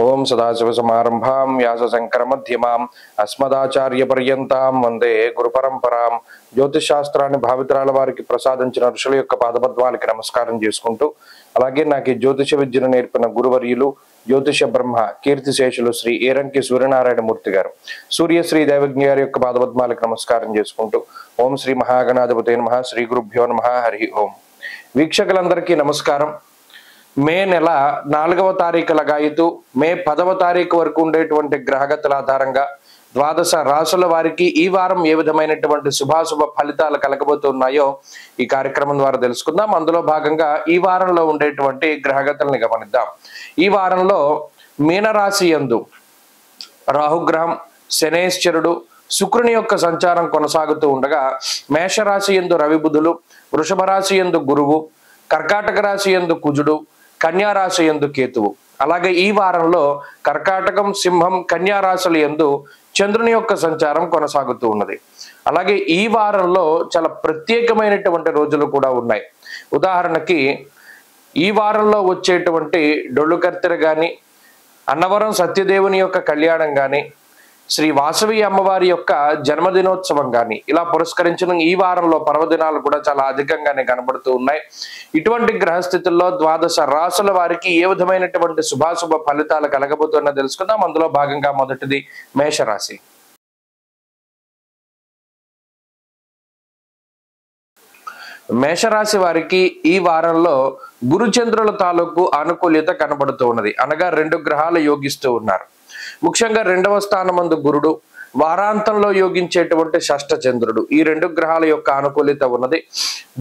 ఓం సదాశివసమారంభాం వ్యాసశంకరమధ్యమాం అస్మదాచార్యపర్యంతాం వందే గురుపరంపరాం. జ్యోతిషాస్త్రాన్ని భావితరాల వారికి ప్రసాదించిన ఋషుల యొక్క పాదపద్మాలకి నమస్కారం చేసుకుంటూ, అలాగే నాకు ఈ జ్యోతిష విద్యను నేర్పిన గురువర్యులు జ్యోతిష బ్రహ్మ కీర్తిశేషులు శ్రీ ఏరంకి సూర్యనారాయణమూర్తి గారు, సూర్యశ్రీ దైవజ్ఞ గారి యొక్క పాదపద్మాలకు నమస్కారం చేసుకుంటూ, ఓం శ్రీ మహాగణాధిపతే నమః, శ్రీ గురుభ్యో నమః, హరి ఓం. వీక్షకులందరికీ నమస్కారం. మే నెల 4వ తారీఖు లగాయతు మే 10వ తారీఖు వరకు ఉండేటువంటి గ్రహగతుల ఆధారంగా ద్వాదశ రాశుల వారికి ఈ వారం ఏ విధమైనటువంటి శుభాశుభ ఫలితాలు కలగబోతున్నాయో ఈ కార్యక్రమం ద్వారా తెలుసుకుందాం. అందులో భాగంగా ఈ వారంలో ఉండేటువంటి గ్రహగతుల్ని గమనిద్దాం. ఈ వారంలో మీనరాశి యందు రాహుగ్రహం, శనేశ్వరుడు, శుక్రుని యొక్క సంచారం కొనసాగుతూ ఉండగా, మేషరాశి యందు రవి బుధులు, వృషభ రాశి యందు గురువు, కర్కాటక రాశి యందు కుజుడు, కన్యా రాశి యందు కేతువు. అలాగే ఈ వారంలో కర్కాటకం, సింహం, కన్యా రాశుల యందు చంద్రుని యొక్క సంచారం కొనసాగుతూ ఉన్నది. అలాగే ఈ వారంలో చాలా ప్రత్యేకమైనటువంటి రోజులు కూడా ఉన్నాయి. ఉదాహరణకి ఈ వారంలో వచ్చేటువంటి డొళ్ళు కర్తెర కానీ, అన్నవరం సత్యదేవుని యొక్క కళ్యాణం కానీ, శ్రీ వాసవి అమ్మవారి యొక్క జన్మదినోత్సవం కానీ ఇలా పురస్కరించిన ఈ వారంలో పర్వదినాలు కూడా చాలా అధికంగానే కనబడుతూ ఉన్నాయి. ఇటువంటి గ్రహస్థితుల్లో ద్వాదశ రాశుల వారికి ఏ విధమైనటువంటి శుభాశుభ ఫలితాలు కలగబోతున్నా తెలుసుకుందాం. అందులో భాగంగా మొదటిది మేషరాశి. మేషరాశి వారికి ఈ వారంలో గురుచంద్రుల తాలూకు అనుకూల్యత కనబడుతూ ఉన్నది. అనగా 2 గ్రహాలు యోగిస్తూ ఉన్నారు. ముఖ్యంగా 2వ స్థానమందు గురుడు, వారాంతంలో యోగించేటువంటి షష్ఠ చంద్రుడు, ఈ 2 గ్రహాల యొక్క అనుకూలిత ఉన్నది.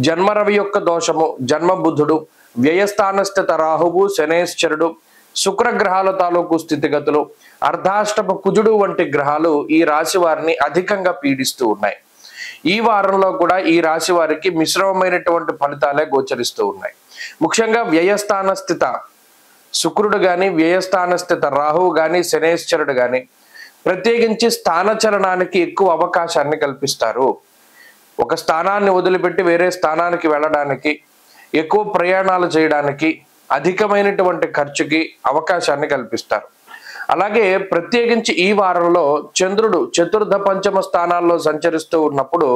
జన్మ రవి యొక్క దోషము, జన్మ బుధుడు, వ్యయస్థానస్థిత రాహువు, శనేశ్వరుడు, శుక్రగ్రహాల తాలూకు స్థితిగతులు, అర్ధాష్టమ కుజుడు వంటి గ్రహాలు ఈ రాశి వారిని అధికంగా పీడిస్తూ ఉన్నాయి. ఈ వారంలో కూడా ఈ రాశి వారికి మిశ్రమమైనటువంటి ఫలితాలే గోచరిస్తూ ఉన్నాయి. ముఖ్యంగా వ్యయస్థాన స్థిత శుక్రుడు గాని, వ్యయస్థాన స్థిత రాహువు గాని, శనేశ్వరుడు గాని ప్రత్యేకించి స్థానచలనానికి ఎక్కువ అవకాశాన్ని కల్పిస్తారు. ఒక స్థానాన్ని వదిలిపెట్టి వేరే స్థానానికి వెళ్ళడానికి, ఎక్కువ ప్రయాణాలు చేయడానికి, అధికమైనటువంటి ఖర్చుకి అవకాశాన్ని కల్పిస్తారు. అలాగే ప్రత్యేకించి ఈ వారంలో చంద్రుడు చతుర్థ పంచమ స్థానాల్లో సంచరిస్తూ ఉన్నప్పుడు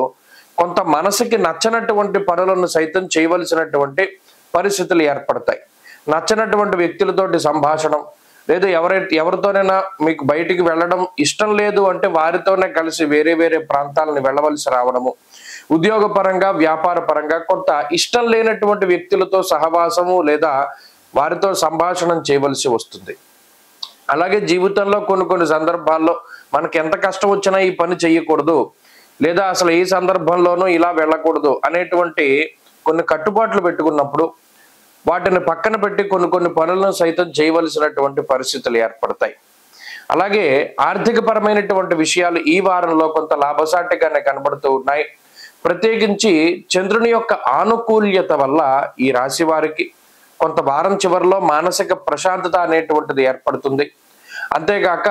కొంత మనసుకి నచ్చనటువంటి పనులను సైతం చేయవలసినటువంటి పరిస్థితులు ఏర్పడతాయి. నచ్చనటువంటి వ్యక్తులతోటి సంభాషణం, లేదు ఎవరితోనైనా మీకు బయటికి వెళ్ళడం ఇష్టం లేదు అంటే వారితోనే కలిసి వేరే వేరే ప్రాంతాలను వెళ్ళవలసి రావడము, ఉద్యోగపరంగా వ్యాపార పరంగా కొంత ఇష్టం లేనటువంటి వ్యక్తులతో సహవాసము లేదా వారితో సంభాషణం చేయవలసి వస్తుంది. అలాగే జీవితంలో కొన్ని సందర్భాల్లో మనకి ఎంత కష్టం వచ్చినా ఈ పని చేయకూడదు, లేదా అసలు ఈ సందర్భంలోనూ ఇలా వెళ్ళకూడదు అనేటువంటి కొన్ని కట్టుబాట్లు పెట్టుకున్నప్పుడు వాటిని పక్కన పెట్టి కొన్ని పనులను సైతం చేయవలసినటువంటి పరిస్థితులు ఏర్పడతాయి. అలాగే ఆర్థిక పరమైనటువంటి విషయాలు ఈ వారంలో కొంత లాభసాటిగానే కనబడుతూ ఉన్నాయి. ప్రత్యేకించి చంద్రుని యొక్క ఆనుకూల్యత వల్ల ఈ రాశి వారికి కొంత వారం చివరిలో మానసిక ప్రశాంతత అనేటువంటిది ఏర్పడుతుంది. అంతేగాక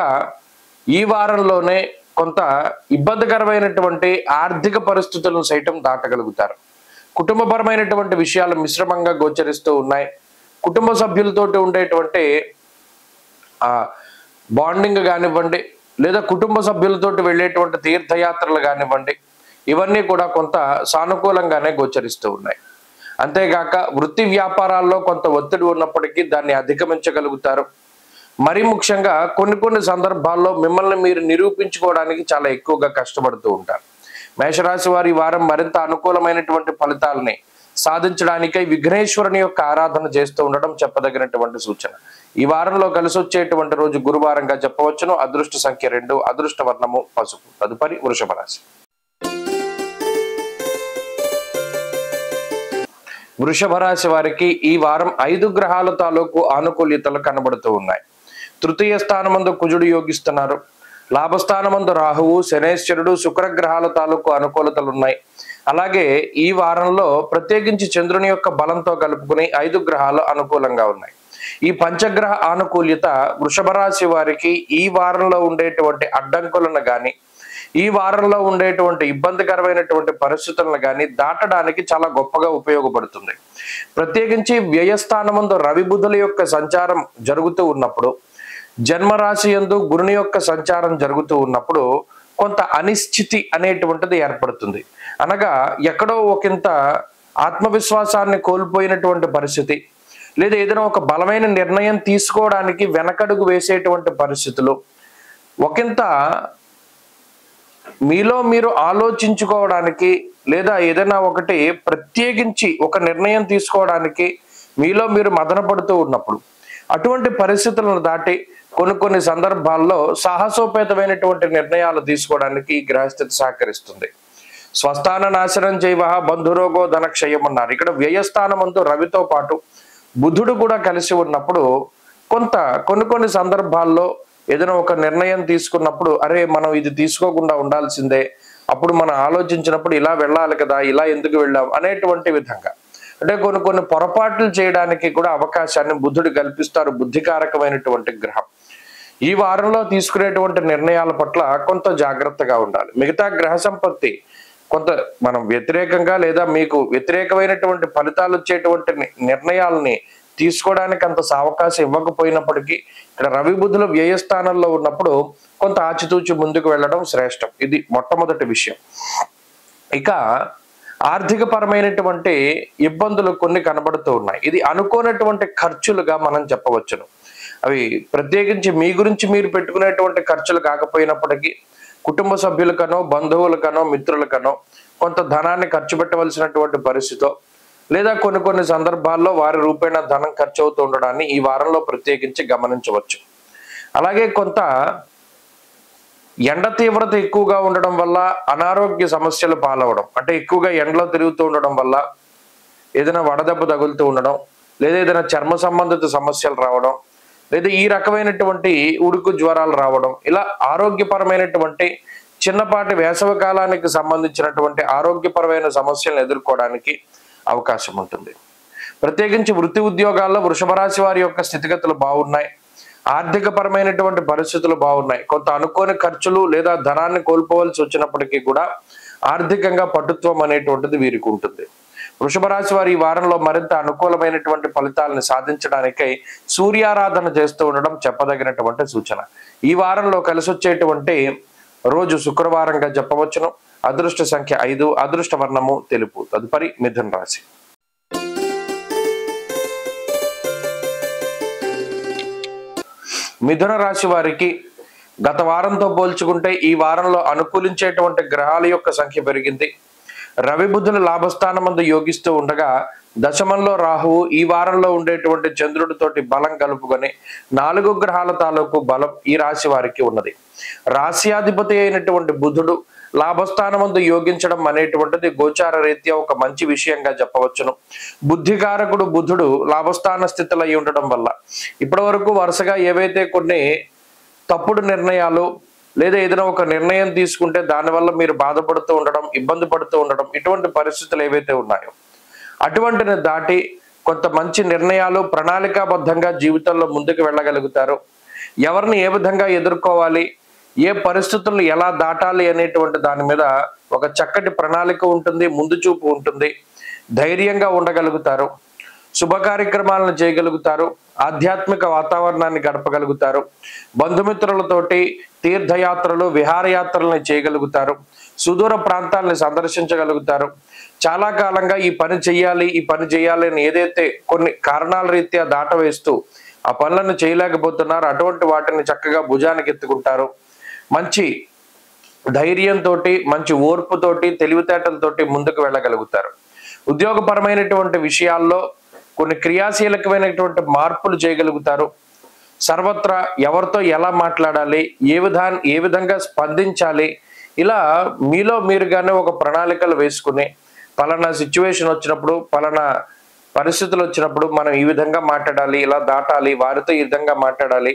ఈ వారంలోనే కొంత ఇబ్బందికరమైనటువంటి ఆర్థిక పరిస్థితులను సైతం దాటగలుగుతారు. కుటుంబపరమైనటువంటి విషయాలు మిశ్రమంగా గోచరిస్తూ ఉన్నాయి. కుటుంబ సభ్యులతోటి ఉండేటువంటి బాండింగ్ కానివ్వండి, లేదా కుటుంబ సభ్యులతోటి వెళ్ళేటువంటి తీర్థయాత్రలు కానివ్వండి, ఇవన్నీ కూడా కొంత సానుకూలంగానే గోచరిస్తూ ఉన్నాయి. అంతేగాక వృత్తి వ్యాపారాల్లో కొంత ఒత్తిడి ఉన్నప్పటికీ దాన్ని అధిగమించగలుగుతారు. మరి ముఖ్యంగా కొన్ని సందర్భాల్లో మిమ్మల్ని మీరు నిరూపించుకోవడానికి చాలా ఎక్కువగా కష్టపడుతూ ఉంటారు. మేషరాశి వారి వారం మరింత అనుకూలమైనటువంటి ఫలితాలని సాధించడానికై విఘ్నేశ్వరుని యొక్క ఆరాధన చేస్తూ ఉండడం చెప్పదగినటువంటి సూచన. ఈ వారంలో కలిసి వచ్చేటువంటి రోజు గురువారంగా చెప్పవచ్చును. అదృష్ట సంఖ్య 2, అదృష్ట వర్ణము పసుపు. తదుపరి వృషభ రాశి. వృషభ రాశి వారికి ఈ వారం 5 గ్రహాల తాలూకు ఆనుకూల్యతలు కనబడుతూ ఉన్నాయి. తృతీయ స్థానమందు కుజుడు యోగిస్తున్నారు. లాభస్థానమందు రాహువు, శనేశ్వరుడు, శుక్రగ్రహాల తాలూకు అనుకూలతలు ఉన్నాయి. అలాగే ఈ వారంలో ప్రత్యేకించి చంద్రుని యొక్క బలంతో కలుపుకుని 5 గ్రహాలు అనుకూలంగా ఉన్నాయి. ఈ పంచగ్రహ ఆనుకూల్యత వృషభ రాశి వారికి ఈ వారంలో ఉండేటువంటి అడ్డంకులను గాని, ఈ వారంలో ఉండేటువంటి ఇబ్బందికరమైనటువంటి పరిస్థితులను గాని దాటడానికి చాలా గొప్పగా ఉపయోగపడుతుంది. ప్రత్యేకించి వ్యయస్థానమందు రవి బుధుల యొక్క సంచారం జరుగుతూ ఉన్నప్పుడు జన్మరాశి యందు గురుని యొక్క సంచారం జరుగుతూ ఉన్నప్పుడు కొంత అనిశ్చితి అనేటువంటిది ఏర్పడుతుంది. అనగా ఎక్కడో ఒకంత ఆత్మవిశ్వాసాన్ని కోల్పోయినటువంటి పరిస్థితి, లేదా ఏదైనా ఒక బలమైన నిర్ణయం తీసుకోవడానికి వెనకడుగు వేసేటువంటి పరిస్థితులు, ఒకంత మీలో మీరు ఆలోచించుకోవడానికి లేదా ఏదైనా ఒకటి ప్రత్యేకించి ఒక నిర్ణయం తీసుకోవడానికి మీలో మీరు మదన పడుతూ ఉన్నప్పుడు, అటువంటి పరిస్థితులను దాటి కొన్ని సందర్భాల్లో సాహసోపేతమైనటువంటి నిర్ణయాలు తీసుకోవడానికి ఈ గ్రహస్థితి సహకరిస్తుంది. స్వస్థాన నాశనం చేయవ బంధురోగో ధనక్షయం అన్నారు. ఇక్కడ వ్యయస్థానమందు రవితో పాటు బుధుడు కూడా కలిసి ఉన్నప్పుడు కొన్ని సందర్భాల్లో ఏదైనా ఒక నిర్ణయం తీసుకున్నప్పుడు అరే మనం ఇది తీసుకోకుండా ఉండాల్సిందే, అప్పుడు మనం ఆలోచించినప్పుడు ఇలా వెళ్ళాలి కదా, ఇలా ఎందుకు వెళ్ళాం అనేటువంటి విధంగా, అంటే కొన్ని పొరపాట్లు చేయడానికి కూడా అవకాశాన్ని బుధుడు కల్పిస్తారు. బుద్ధికారకమైనటువంటి గ్రహం. ఈ వారంలో తీసుకునేటువంటి నిర్ణయాల పట్ల కొంత జాగ్రత్తగా ఉండాలి. మిగతా గ్రహ సంపత్తి కొంత మనం వ్యతిరేకంగా లేదా మీకు వ్యతిరేకమైనటువంటి ఫలితాలు వచ్చేటువంటి నిర్ణయాలని తీసుకోవడానికి అంత అవకాశం ఇవ్వకపోయినప్పటికీ ఇక్కడ రవి బుధులు వ్యయస్థానంలో ఉన్నప్పుడు కొంత ఆచితూచి ముందుకు వెళ్ళడం శ్రేష్టం. ఇది మొట్టమొదటి విషయం. ఇక ఆర్థిక పరమైనటువంటి ఇబ్బందులు కొన్ని కనబడుతూ ఉన్నాయి. ఇది అనుకోనటువంటి ఖర్చులుగా మనం చెప్పవచ్చును. అవి ప్రత్యేకించి మీ గురించి మీరు పెట్టుకునేటువంటి ఖర్చులు కాకపోయినప్పటికీ కుటుంబ సభ్యులకనో బంధువులకనో మిత్రులకనో కొంత ధనాన్ని ఖర్చు పెట్టవలసినటువంటి పరిస్థితితో, లేదా కొన్ని సందర్భాల్లో వారి రూపేణ ధనం ఖర్చు అవుతూ ఉండడాన్ని ఈ వారంలో ప్రత్యేకించి గమనించవచ్చు. అలాగే కొంత ఎండ తీవ్రత ఎక్కువగా ఉండడం వల్ల అనారోగ్య సమస్యలు పాలవడం, అంటే ఎక్కువగా ఎండలో తిరుగుతూ ఉండడం వల్ల ఏదైనా వడదెబ్బ తగులుతూ ఉండడం, లేదా ఏదైనా చర్మ సంబంధిత సమస్యలు రావడం, లేదా ఈ రకమైనటువంటి ఉడుకు జ్వరాలు రావడం, ఇలా ఆరోగ్యపరమైనటువంటి చిన్నపాటి వేసవి కాలానికి సంబంధించినటువంటి ఆరోగ్యపరమైన సమస్యలను ఎదుర్కోవడానికి అవకాశం ఉంటుంది. ప్రత్యేకించి వృత్తి ఉద్యోగాల్లో వృషభ రాశి వారి యొక్క స్థితిగతులు బాగున్నాయి. ఆర్థిక పరమైనటువంటి పరిస్థితులు బాగున్నాయి. కొంత అనుకోని ఖర్చులు లేదా ధనాన్ని కోల్పోవలసి వచ్చినప్పటికీ కూడా ఆర్థికంగా పటుత్వం అనేటువంటిది వీరికి ఉంటుంది. వృషభ రాశి వారి ఈ వారంలో మరింత అనుకూలమైనటువంటి ఫలితాలను సాధించడానికై సూర్యారాధన చేస్తూ ఉండడం చెప్పదగినటువంటి సూచన. ఈ వారంలో కలిసి వచ్చేటువంటి రోజు శుక్రవారంగా చెప్పవచ్చును. అదృష్ట సంఖ్య 5, అదృష్ట వర్ణము తెలుపు. తదుపరి మిథున రాశి. మిథున రాశి వారికి గత వారంతో పోల్చుకుంటే ఈ వారంలో అనుకూలించేటువంటి గ్రహాల యొక్క సంఖ్య పెరిగింది. రవి బుధులు లాభస్థానమందు యోగిస్తూ ఉండగా దశమంలో రాహువు ఈ వారంలో ఉండేటువంటి చంద్రుడితోటి బలం కలుపుకొని 4 గ్రహాల తాలూకు బలం ఈ రాశి వారికి ఉన్నది. రాశ్యాధిపతి అయినటువంటి బుధుడు లాభస్థానమందు యోగించడం అనేటువంటిది గోచార రీత్యా ఒక మంచి విషయంగా చెప్పవచ్చును. బుద్ధికారకుడు బుధుడు లాభస్థాన స్థితిలో అయి ఉండడం వల్ల ఇప్పటి వరకు వరుసగా ఏవైతే కొన్ని తప్పుడు నిర్ణయాలు లేదా ఏదైనా ఒక నిర్ణయం తీసుకుంటే దానివల్ల మీరు బాధపడుతూ ఉండడం, ఇబ్బంది పడుతూ ఉండడం, ఇటువంటి పరిస్థితులు ఏవైతే ఉన్నాయో అటువంటిని దాటి కొంత మంచి నిర్ణయాలు ప్రణాళికాబద్ధంగా జీవితంలో ముందుకు వెళ్ళగలుగుతారు. ఎవరిని ఏ విధంగా ఎదుర్కోవాలి, ఏ పరిస్థితులను ఎలా దాటాలి అనేటువంటి దాని మీద ఒక చక్కటి ప్రణాళిక ఉంటుంది, ముందు చూపు ఉంటుంది. ధైర్యంగా ఉండగలుగుతారు, శుభ కార్యక్రమాలను చేయగలుగుతారు, ఆధ్యాత్మిక వాతావరణాన్ని గడపగలుగుతారు, బంధుమిత్రులతోటి తీర్థయాత్రలు విహారయాత్రలను చేయగలుగుతారు, సుదూర ప్రాంతాలను సందర్శించగలుగుతారు. చాలా కాలంగా ఈ పని చేయాలి అని ఏదైతే కొన్ని కారణాల రీత్యా దాటవేస్తూ ఆ పనులను చేయలేకపోతున్నారు అటువంటి వాటిని చక్కగా భుజానికి ఎత్తుకుంటారు. మంచి ధైర్యంతో, మంచి ఓర్పుతోటి, తెలివితేటలతోటి ముందుకు వెళ్ళగలుగుతారు. ఉద్యోగపరమైనటువంటి విషయాల్లో కొన్ని క్రియాశీలకమైనటువంటి మార్పులు చేయగలుగుతారు. సర్వత్రా ఎవరితో ఎలా మాట్లాడాలి, ఏ విధంగా స్పందించాలి, ఇలా మీలో మీరుగానే ఒక ప్రణాళికలు వేసుకుని పలానా సిచ్యువేషన్ వచ్చినప్పుడు, పలానా పరిస్థితులు వచ్చినప్పుడు మనం ఈ విధంగా మాట్లాడాలి, ఇలా దాటాలి, వారితో ఈ విధంగా మాట్లాడాలి,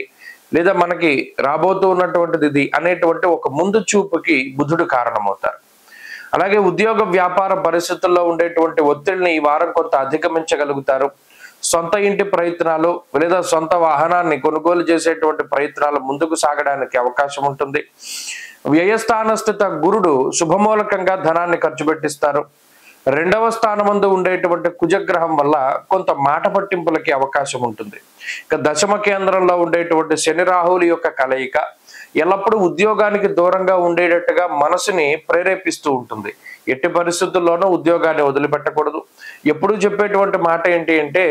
లేదా మనకి రాబోతూ ఉన్నటువంటిది ఇది అనేటువంటి ఒక ముందు చూపుకి బుధుడు కారణమవుతారు. అలాగే ఉద్యోగ వ్యాపార పరిస్థితుల్లో ఉండేటువంటి ఒత్తిడిని ఈ వారం కొంత అధిగమించగలుగుతారు. సొంత ఇంటి ప్రయత్నాలు లేదా సొంత వాహనాన్ని కొనుగోలు చేసేటువంటి ప్రయత్నాలు ముందుకు సాగడానికి అవకాశం ఉంటుంది. వ్యయస్థాన స్థిత గురుడు శుభమూలకంగా ధనాన్ని ఖర్చు పెట్టిస్తారు. రెండవ స్థానమందు ఉండేటువంటి కుజగ్రహం వల్ల కొంత మాట పట్టింపులకి అవకాశం ఉంటుంది. ఇక దశమ కేంద్రంలో ఉండేటువంటి శని రాహువుల యొక్క కలయిక ఎల్లప్పుడూ ఉద్యోగానికి దూరంగా ఉండేటట్టుగా మనసుని ప్రేరేపిస్తూ ఉంటుంది. ఎట్టి పరిస్థితుల్లోనూ ఉద్యోగాన్ని వదిలిపెట్టకూడదు. ఎప్పుడూ చెప్పేటువంటి మాట ఏంటి అంటే,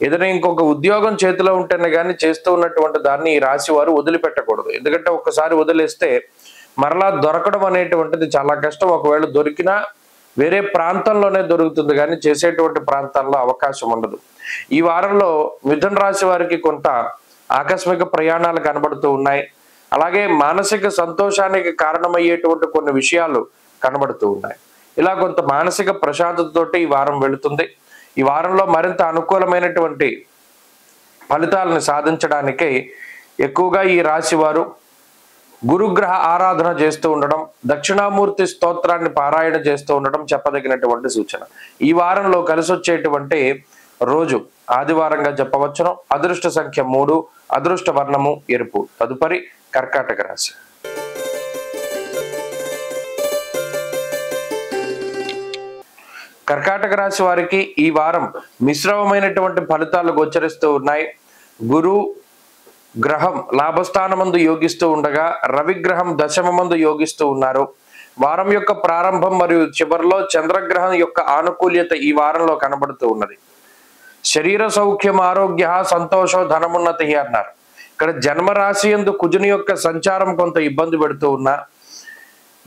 ఏదైనా ఇంకొక ఉద్యోగం చేతిలో ఉంటేనే కానీ చేస్తూ ఉన్నటువంటి దాన్ని ఈ రాశి వారు వదిలిపెట్టకూడదు. ఎందుకంటే ఒక్కసారి వదిలేస్తే మరలా దొరకడం అనేటువంటిది చాలా కష్టం. ఒకవేళ దొరికినా వేరే ప్రాంతంలోనే దొరుకుతుంది కానీ చేసేటువంటి ప్రాంతాల్లో అవకాశం ఉండదు. ఈ వారంలో మిథున రాశి వారికి కొంత ఆకస్మిక ప్రయాణాలు కనబడుతూ ఉన్నాయి. అలాగే మానసిక సంతోషానికి కారణమయ్యేటువంటి కొన్ని విషయాలు కనబడుతూ ఉన్నాయి. ఇలా కొంత మానసిక ప్రశాంతతతోటి ఈ వారం వెళుతుంది. ఈ వారంలో మరింత అనుకూలమైనటువంటి ఫలితాలను సాధించడానికి ఎక్కువగా ఈ రాశి వారు గురుగ్రహ ఆరాధన చేస్తూ ఉండడం, దక్షిణామూర్తి స్తోత్రాన్ని పారాయణ చేస్తూ ఉండడం చెప్పదగినటువంటి సూచన. ఈ వారంలో కలిసి వచ్చేటువంటి రోజు ఆదివారంగా చెప్పవచ్చును. అదృష్ట సంఖ్య 3, అదృష్ట వర్ణము ఎరుపు. తదుపరి కర్కాటక రాశి. కర్కాటక రాశి వారికి ఈ వారం మిశ్రమమైనటువంటి ఫలితాలు గోచరిస్తూ ఉన్నాయి. గురు గ్రహం లాభస్థానమందు యోగిస్తూ ఉండగా రవిగ్రహం దశమమందు యోగిస్తూ ఉన్నారు. వారం యొక్క ప్రారంభం మరియు చివరిలో చంద్రగ్రహం యొక్క ఆనుకూల్యత ఈ వారంలో కనబడుతూ ఉన్నది. శరీర సౌఖ్యం ఆరోగ్య సంతోషం ధనమున్నతి అన్నారు. ఇక్కడ జన్మరాశి యందు కుజుని యొక్క సంచారం కొంత ఇబ్బంది పెడుతూ ఉన్నా,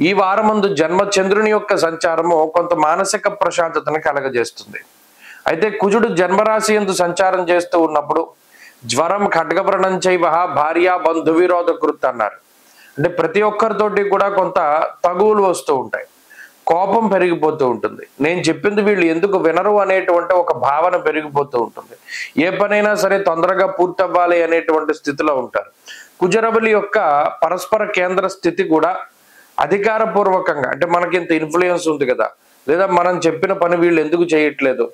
ఈ వారమందు జన్మ చంద్రుని యొక్క సంచారము కొంత మానసిక ప్రశాంతతను కలగజేస్తుంది. అయితే కుజుడు జన్మరాశి యందు సంచారం చేస్తూ ఉన్నప్పుడు జ్వరం ఖడ్గవ్రణం చైవ భార్య బంధు విరోధ కృత్ అన్నారు. అంటే ప్రతి ఒక్కరితోటి కూడా కొంత తగువులు వస్తూ ఉంటాయి, కోపం పెరిగిపోతూ ఉంటుంది. నేను చెప్పింది వీళ్ళు ఎందుకు వినరు అనేటువంటి ఒక భావన పెరిగిపోతూ ఉంటుంది. ఏ పనైనా సరే తొందరగా పూర్తి అవ్వాలి అనేటువంటి స్థితిలో ఉంటారు. కుజరబలి యొక్క పరస్పర కేంద్ర స్థితి కూడా అధికారపూర్వకంగా, అంటే మనకి ఇంత ఇన్ఫ్లుయెన్స్ ఉంది కదా, లేదా మనం చెప్పిన పని వీళ్ళు ఎందుకు చేయట్లేదు,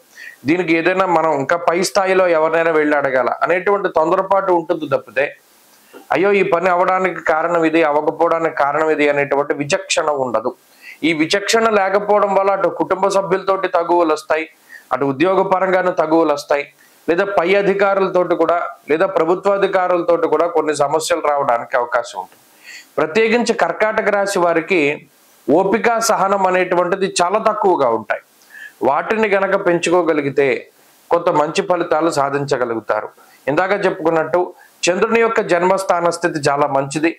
దీనికి ఏదైనా మనం ఇంకా పై స్థాయిలో ఎవరినైనా వెళ్ళి అడగాల అనేటువంటి తొందరపాటు ఉంటుంది తప్పితే, అయ్యో ఈ పని అవడానికి కారణం ఇది, అవ్వకపోవడానికి కారణం ఇది అనేటువంటి విచక్షణ ఉండదు. ఈ విచక్షణ లేకపోవడం వల్ల అటు కుటుంబ సభ్యులతోటి తగువులు వస్తాయి, అటు ఉద్యోగ పరంగాను తగువులు వస్తాయి, లేదా పై అధికారులతోటి కూడా, లేదా ప్రభుత్వాధికారులతోటి కూడా కొన్ని సమస్యలు రావడానికి అవకాశం ఉంటుంది. ప్రత్యేకించి కర్కాటక రాశి వారికి ఓపిక సహనం అనేటువంటిది చాలా తక్కువగా ఉంటాయి. వాటిని గనక పెంచుకోగలిగితే కొంత మంచి ఫలితాలు సాధించగలుగుతారు. ఇందాక చెప్పుకున్నట్టు చంద్రుని యొక్క జన్మస్థాన స్థితి చాలా మంచిది.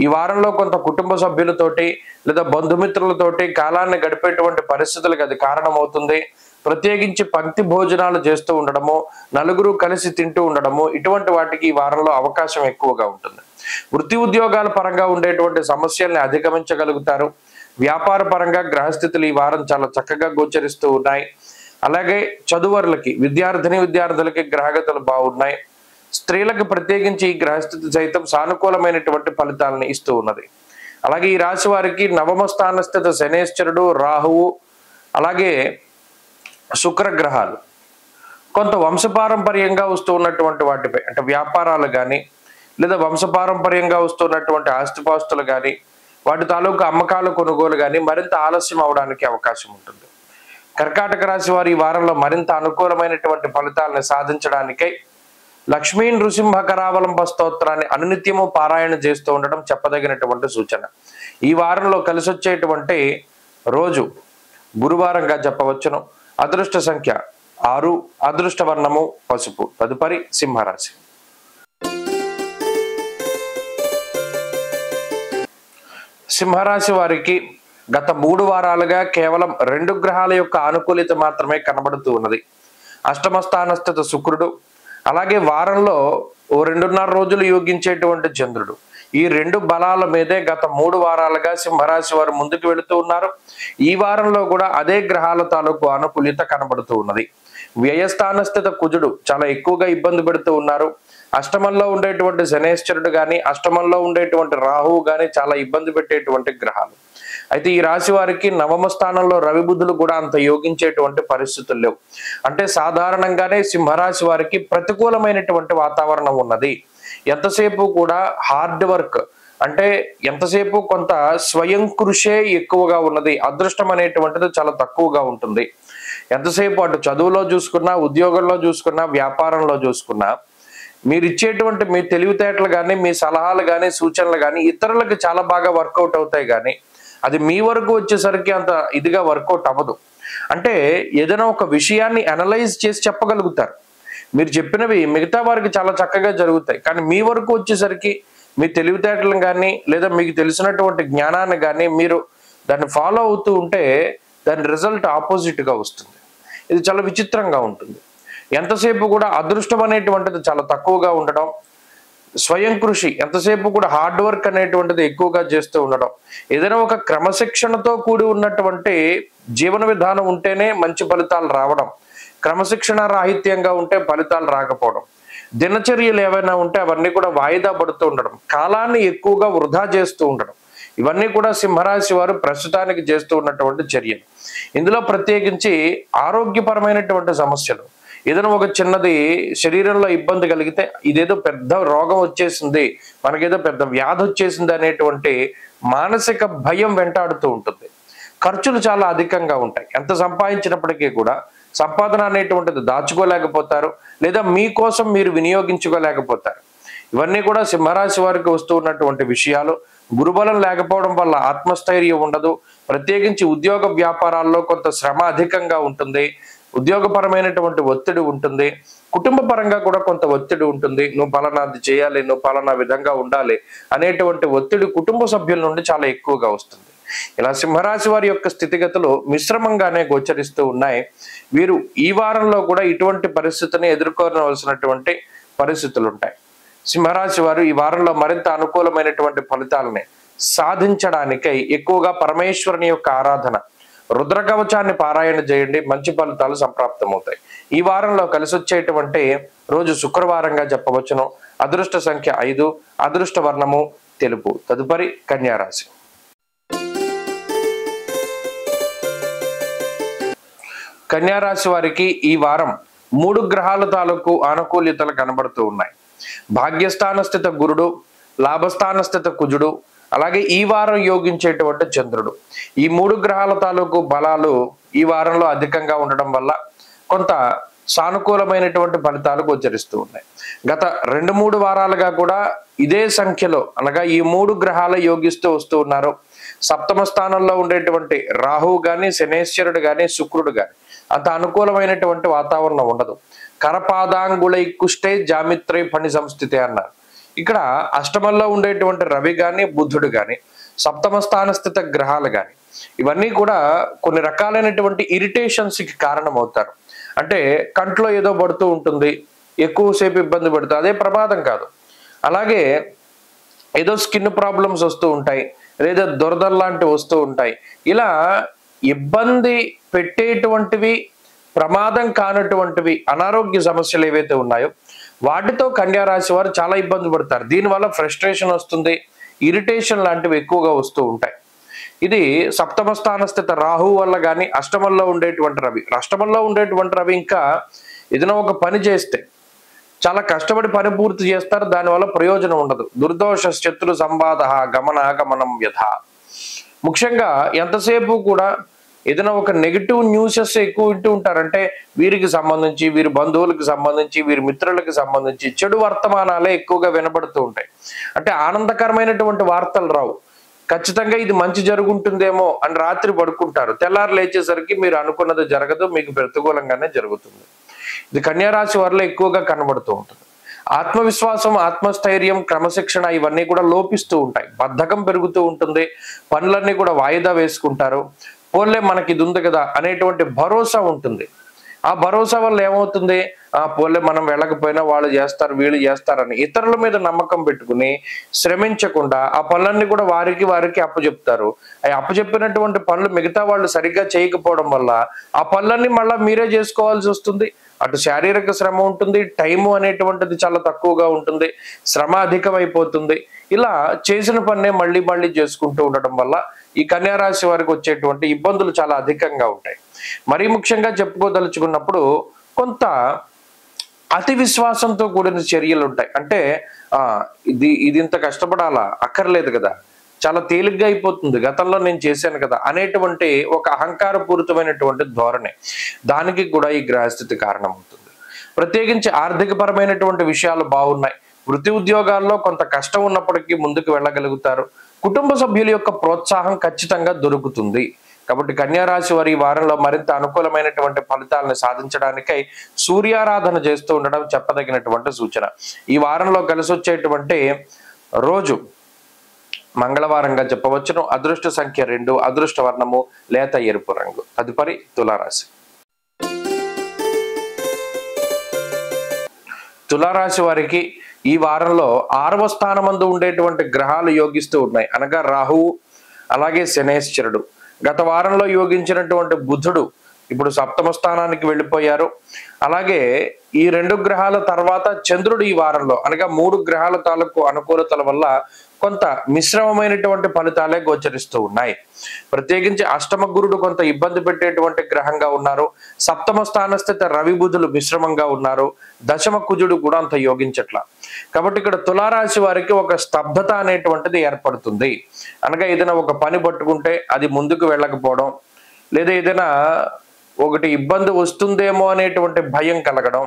ఈ వారంలో కొంత కుటుంబ సభ్యులతోటి లేదా బంధుమిత్రులతోటి కాలాన్ని గడిపేటువంటి పరిస్థితులకు అది కారణమవుతుంది. ప్రత్యేకించి పంక్తి భోజనాలు చేస్తూ ఉండడము, నలుగురు కలిసి తింటూ ఉండడము, ఇటువంటి వాటికి ఈ వారంలో అవకాశం ఎక్కువగా ఉంటుంది. వృత్తి ఉద్యోగాల పరంగా ఉండేటువంటి సమస్యల్ని అధిగమించగలుగుతారు. వ్యాపార పరంగా గ్రహస్థితులు ఈ వారం చాలా చక్కగా గోచరిస్తూ ఉన్నాయి. అలాగే చదువర్లకి, విద్యార్థులకి గ్రహగతులు బాగున్నాయి. స్త్రీలకు ప్రత్యేకించి ఈ గ్రహస్థితి సైతం సానుకూలమైనటువంటి ఫలితాలను ఇస్తూ ఉన్నది. అలాగే ఈ రాశి వారికి నవమ స్థానస్థిత శనేశ్వరుడు, రాహువు, అలాగే శుక్రగ్రహాలు కొంత వంశపారంపర్యంగా వస్తూ ఉన్నటువంటి వాటిపై, అంటే వ్యాపారాలు కానీ లేదా వంశపారంపర్యంగా వస్తున్నటువంటి ఆస్తిపాస్తులు కానీ వాటి తాలూకు అమ్మకాలు కొనుగోలు కానీ మరింత ఆలస్యం అవడానికి అవకాశం ఉంటుంది. కర్కాటక రాశి వారు ఈ వారంలో మరింత అనుకూలమైనటువంటి ఫలితాలను సాధించడానికై లక్ష్మీ నృసింహ కరావలంబ స్తోత్రాన్ని అనునిత్యము పారాయణ చేస్తూ ఉండడం చెప్పదగినటువంటి సూచన. ఈ వారంలో కలిసి వచ్చేటువంటి రోజు గురువారంగా చెప్పవచ్చును. అదృష్ట సంఖ్య 6, అదృష్ట వర్ణము పసుపు. తదుపరి సింహరాశి. సింహరాశి వారికి గత 3 వారాలుగా కేవలం 2 గ్రహాల యొక్క ఆనుకూల్యత మాత్రమే కనబడుతూ ఉన్నది. అష్టమ స్థానస్థిత శుక్రుడు, అలాగే వారంలో 2.5 రోజులు యోగించేటువంటి చంద్రుడు. ఈ 2 బలాల మీదే గత 3 వారాలుగా సింహరాశి వారు ముందుకు వెళుతూ ఉన్నారు. ఈ వారంలో కూడా అదే గ్రహాల తాలూకు ఆనుకూల్యత కనబడుతూ ఉన్నది. వ్యయస్థానస్థిత కుజుడు చాలా ఎక్కువగా ఇబ్బంది పెడుతూ ఉన్నారు. అష్టమంలో ఉండేటువంటి శనేశ్వరుడు కానీ, అష్టమంలో ఉండేటువంటి రాహువు కానీ చాలా ఇబ్బంది పెట్టేటువంటి గ్రహాలు. అయితే ఈ రాశి వారికి నవమ స్థానంలో రవి బుధులు కూడా అంత యోగించేటువంటి పరిస్థితులు లేవు. అంటే సాధారణంగానే సింహరాశి వారికి ప్రతికూలమైనటువంటి వాతావరణం ఉన్నది. ఎంతసేపు కూడా హార్డ్ వర్క్, అంటే ఎంతసేపు కొంత స్వయం కృషే ఎక్కువగా ఉన్నది, అదృష్టం అనేటువంటిది చాలా తక్కువగా ఉంటుంది. ఎంతసేపు అటు చదువులో చూసుకున్నా, ఉద్యోగంలో చూసుకున్నా, వ్యాపారంలో చూసుకున్నా మీరు ఇచ్చేటువంటి మీ తెలివితేటలు కానీ, మీ సలహాలు కానీ, సూచనలు కానీ ఇతరులకు చాలా బాగా వర్కౌట్ అవుతాయి, కానీ అది మీ వరకు వచ్చేసరికి అంత ఇదిగా వర్కౌట్ అవ్వదు. అంటే ఏదైనా ఒక విషయాన్ని అనలైజ్ చేసి చెప్పగలుగుతారు, మీరు చెప్పినవి మిగతా వారికి చాలా చక్కగా జరుగుతాయి, కానీ మీ వరకు వచ్చేసరికి మీ తెలివితేటలను కానీ లేదా మీకు తెలిసినటువంటి జ్ఞానాన్ని కానీ మీరు దాన్ని ఫాలో అవుతూ ఉంటే దాని రిజల్ట్ ఆపోజిట్గా వస్తుంది. ఇది చాలా విచిత్రంగా ఉంటుంది. ఎంతసేపు కూడా అదృష్టం అనేటువంటిది చాలా తక్కువగా ఉండడం, స్వయం కృషి ఎంతసేపు కూడా హార్డ్ వర్క్ అనేటువంటిది ఎక్కువగా చేస్తూ ఉండడం, ఏదైనా ఒక క్రమశిక్షణతో కూడి ఉన్నటువంటి జీవన విధానం ఉంటేనే మంచి ఫలితాలు రావడం, క్రమశిక్షణ రాహిత్యంగా ఉంటే ఫలితాలు రాకపోవడం, దినచర్యలు ఏవైనా ఉంటే అవన్నీ కూడా వాయిదా పడుతూ ఉండడం, కాలాన్ని ఎక్కువగా వృధా చేస్తూ ఉండడం, ఇవన్నీ కూడా సింహరాశి వారు ప్రస్తుతానికి చేస్తూ ఉన్నటువంటి చర్యలు. ఇందులో ప్రత్యేకించి ఆరోగ్యపరమైనటువంటి సమస్యలు, ఏదైనా ఒక చిన్నది శరీరంలో ఇబ్బంది కలిగితే ఇదేదో పెద్ద రోగం వచ్చేసింది, మనకేదో పెద్ద వ్యాధి వచ్చేసింది అనేటువంటి మానసిక భయం వెంటాడుతూ ఉంటుంది. ఖర్చులు చాలా అధికంగా ఉంటాయి. ఎంత సంపాదించినప్పటికీ కూడా సంపాదన అనేటువంటిది దాచుకోలేకపోతారు, లేదా మీకోసం మీరు వినియోగించుకోలేకపోతారు. ఇవన్నీ కూడా సింహరాశి వారికి వస్తూ ఉన్నటువంటి విషయాలు. గురుబలం లేకపోవడం వల్ల ఆత్మస్థైర్యం ఉండదు. ప్రత్యేకించి ఉద్యోగ వ్యాపారాల్లో కొంత శ్రమ అధికంగా ఉంటుంది, ఉద్యోగపరమైనటువంటి ఒత్తిడి ఉంటుంది, కుటుంబ పరంగా కూడా కొంత ఒత్తిడి ఉంటుంది. నువ్వు పలానాది చేయాలి, నువ్వు పలానా విధంగా ఉండాలి అనేటువంటి ఒత్తిడి కుటుంబ సభ్యుల నుండి చాలా ఎక్కువగా వస్తుంది. ఇలా సింహరాశి వారి యొక్క స్థితిగతులు మిశ్రమంగానే గోచరిస్తూ ఉన్నాయి. వీరు ఈ వారంలో కూడా ఇటువంటి పరిస్థితిని ఎదుర్కోవలసినటువంటి పరిస్థితులు ఉంటాయి. సింహరాశి వారు ఈ వారంలో మరింత అనుకూలమైనటువంటి ఫలితాలని సాధించడానికై ఎక్కువగా పరమేశ్వరుని యొక్క ఆరాధన, రుద్ర కవచాన్ని పారాయణ చేయండి, మంచి ఫలితాలు సంప్రాప్తమవుతాయి. ఈ వారంలో కలిసి వచ్చేటువంటి రోజు శుక్రవారంగా చెప్పవచ్చును. అదృష్ట సంఖ్య 5, అదృష్ట వర్ణము తెలుపు. తదుపరి కన్యారాశి. కన్యారాశి వారికి ఈ వారం 3 గ్రహాల తాలూకు ఆనుకూల్యతలు కనబడుతూ ఉన్నాయి. భాగ్యస్థాన స్థిత గురుడు, లాభస్థాన స్థిత కుజుడు, అలాగే ఈ వారం యోగించేటువంటి చంద్రుడు, ఈ 3 గ్రహాల తాలూకు బలాలు ఈ వారంలో అధికంగా ఉండడం వల్ల కొంత సానుకూలమైనటువంటి ఫలితాలు గోచరిస్తూ ఉన్నాయి. గత 2-3 వారాలుగా కూడా ఇదే సంఖ్యలో అనగా ఈ 3 గ్రహాలు యోగిస్తూ వస్తూ ఉన్నారు. సప్తమ స్థానంలో ఉండేటువంటి రాహువు గాని, శనేశ్వరుడు గాని, శుక్రుడు గాని అంత అనుకూలమైనటువంటి వాతావరణం ఉండదు. కరపాదాంగుళై కుష్టే జామిత్రై ఫణి సంస్థితే అన్నారు. ఇక్కడ అష్టమంలో ఉండేటువంటి రవి గాని, బుధుడు గాని, సప్తమ స్థాన స్థిత గ్రహాలు గాని ఇవన్నీ కూడా కొన్ని రకాలైనటువంటి ఇరిటేషన్స్ కి కారణమవుతారు. అంటే కంట్లో ఏదో పడుతూ ఉంటుంది, ఎక్కువసేపు ఇబ్బంది పడుతుంది, అదే ప్రమాదం కాదు. అలాగే ఏదో స్కిన్ ప్రాబ్లమ్స్ వస్తూ ఉంటాయి, లేదా దురదలు లాంటివి వస్తూ ఉంటాయి. ఇలా ఇబ్బంది పెట్టేటువంటివి, ప్రమాదం కానటువంటివి అనారోగ్య సమస్యలు ఏవైతే ఉన్నాయో వాటితో కన్యారాశి వారు చాలా ఇబ్బంది పడతారు. దీనివల్ల ఫ్రస్ట్రేషన్ వస్తుంది, ఇరిటేషన్ లాంటివి ఎక్కువగా వస్తూ ఉంటాయి. ఇది సప్తమ స్థాన స్థిత రాహు వల్ల కానీ, అష్టమంలో ఉండేటువంటి రవి, అష్టమంలో ఉండేటువంటి రవి ఇంకా ఏదైనా ఒక పని చేస్తే చాలా కష్టపడి పని పూర్తి చేస్తారు, దానివల్ల ప్రయోజనం ఉండదు. దుర్దోష శత్రు సంవాద గమనాగమనం వ్యధ. ముఖ్యంగా ఎంతసేపు కూడా ఏదైనా ఒక నెగిటివ్ న్యూసెస్ ఎక్కువ వింటూ ఉంటారంటే వీరికి సంబంధించి, వీరి బంధువులకు సంబంధించి, వీరి మిత్రులకు సంబంధించి చెడు వర్తమానాలే ఎక్కువగా వినబడుతూ ఉంటాయి. అంటే ఆనందకరమైనటువంటి వార్తలు రావు. ఖచ్చితంగా ఇది మంచి జరుగుతుందేమో అని రాత్రి పడుకుంటారు, తెల్లారు లేచేసరికి మీరు అనుకున్నది జరగదు, మీకు ప్రతికూలంగానే జరుగుతుంది. ఇది కన్యారాశి వారిలో ఎక్కువగా కనబడుతూ ఉంటుంది. ఆత్మవిశ్వాసం, ఆత్మస్థైర్యం, క్రమశిక్షణ ఇవన్నీ కూడా లోపిస్తూ ఉంటాయి. బద్ధకం పెరుగుతూ ఉంటుంది, పనులన్నీ కూడా వాయిదా వేసుకుంటారు. పోన్లే మనకి ఇది ఉంది కదా అనేటువంటి భరోసా ఉంటుంది. ఆ భరోసా వల్ల ఏమవుతుంది, పోన్లే మనం వెళ్ళకపోయినా వాళ్ళు చేస్తారు, వీళ్ళు చేస్తారని ఇతరుల మీద నమ్మకం పెట్టుకుని శ్రమించకుండా ఆ పనులన్నీ కూడా వారికి అప్పచెప్తారు. అవి అప్పచెప్పినటువంటి పనులు మిగతా వాళ్ళు సరిగ్గా చేయకపోవడం వల్ల ఆ పనులన్నీ మళ్ళీ మీరే చేసుకోవాల్సి వస్తుంది. అటు శారీరక శ్రమ ఉంటుంది, టైము అనేటువంటిది చాలా తక్కువగా ఉంటుంది, శ్రమ అధికమైపోతుంది. ఇలా చేసిన పన్నే మళ్ళీ చేసుకుంటూ ఉండడం వల్ల ఈ కన్యారాశి వారికి వచ్చేటువంటి ఇబ్బందులు చాలా అధికంగా ఉంటాయి. మరీ ముఖ్యంగా చెప్పుకోదలుచుకున్నప్పుడు కొంత అతి విశ్వాసంతో కూడిన చర్యలు ఉంటాయి. అంటే ఆ ఇది ఇంత కష్టపడాలా, అక్కర్లేదు కదా, చాలా తేలిగ్గా అయిపోతుంది, గతంలో నేను చేశాను కదా అనేటువంటి ఒక అహంకారపూరితమైనటువంటి ధోరణి, దానికి కూడా ఈ గ్రహస్థితి కారణమవుతుంది. ప్రత్యేకించి ఆర్థిక పరమైనటువంటి విషయాలు బాగున్నాయి, వృత్తి ఉద్యోగాల్లో కొంత కష్టం ఉన్నప్పటికీ ముందుకు వెళ్ళగలుగుతారు, కుటుంబ సభ్యుల యొక్క ప్రోత్సాహం ఖచ్చితంగా దొరుకుతుంది. కాబట్టి కన్యా రాశి వారి ఈ వారంలో మరింత అనుకూలమైనటువంటి ఫలితాలను సాధించడానికై సూర్యారాధన చేస్తూ ఉండడం చెప్పదగినటువంటి సూచన. ఈ వారంలో కలిసి వచ్చేటువంటి రోజు మంగళవారంగా చెప్పవచ్చును. అదృష్ట సంఖ్య 2, అదృష్ట వర్ణము లేత ఎరుపు రంగు. తదుపరి తులారాశి. తులారాశి వారికి ఈ వారంలో 6వ స్థానమందు ఉండేటువంటి గ్రహాలు యోగిస్తూ ఉన్నాయి. అనగా రాహువు, అలాగే శనేశ్వరుడు. గత వారంలో యోగించినటువంటి బుధుడు ఇప్పుడు 7వ స్థానానికి వెళ్ళిపోయారు. అలాగే ఈ 2 గ్రహాల తర్వాత చంద్రుడు ఈ వారంలో, అనగా 3 గ్రహాల తాలూకు అనుకూలతల వల్ల కొంత మిశ్రమమైనటువంటి ఫలితాలే గోచరిస్తూ ఉన్నాయి. ప్రత్యేకించి అష్టమ గురుడు కొంత ఇబ్బంది పెట్టేటువంటి గ్రహంగా ఉన్నారు. 7వ స్థానస్థిత రవి బుధులు మిశ్రమంగా ఉన్నారు. దశమ కుజుడు కూడా అంత యోగించట్ల. కాబట్టి ఇక్కడ తులారాశి వారికి ఒక స్తబ్దత అనేటువంటిది ఏర్పడుతుంది. అనగా ఏదైనా ఒక పని పట్టుకుంటే అది ముందుకు వెళ్ళకపోవడం, లేదా ఏదైనా ఒకటి ఇబ్బంది వస్తుందేమో అనేటువంటి భయం కలగడం,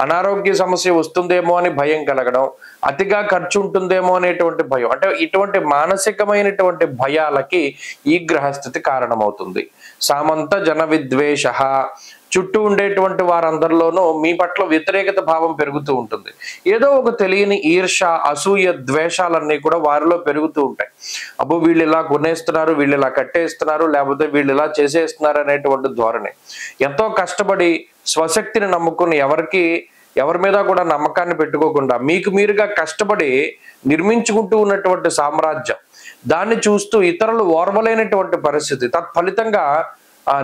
అనారోగ్య సమస్య వస్తుందేమో అని భయం కలగడం, అతిగా ఖర్చు ఉంటుందేమో అనేటువంటి భయం, అంటే ఇటువంటి మానసికమైనటువంటి భయాలకి ఈ గ్రహస్థితి కారణమవుతుంది. సామంత జన విద్వేష, చుట్టూ ఉండేటువంటి వారందరిలోనూ మీ పట్ల వ్యతిరేకత భావం పెరుగుతూ ఉంటుంది. ఏదో ఒక తెలియని ఈర్ష, అసూయ, ద్వేషాలన్నీ కూడా వారిలో పెరుగుతూ ఉంటాయి. అబ్బో వీళ్ళు ఇలా కొనేస్తున్నారు, వీళ్ళు ఇలా కట్టేస్తున్నారు, లేకపోతే వీళ్ళు ఇలా చేసేస్తున్నారు అనేటువంటి ధోరణి. ఎంతో కష్టపడి స్వశక్తిని నమ్ముకుని ఎవరి మీద కూడా నమ్మకాన్ని పెట్టుకోకుండా మీకు మీరుగా కష్టపడి నిర్మించుకుంటూ ఉన్నటువంటి సామ్రాజ్యం, దాన్ని చూస్తూ ఇతరులు ఓర్వలేనటువంటి పరిస్థితి. తత్ఫలితంగా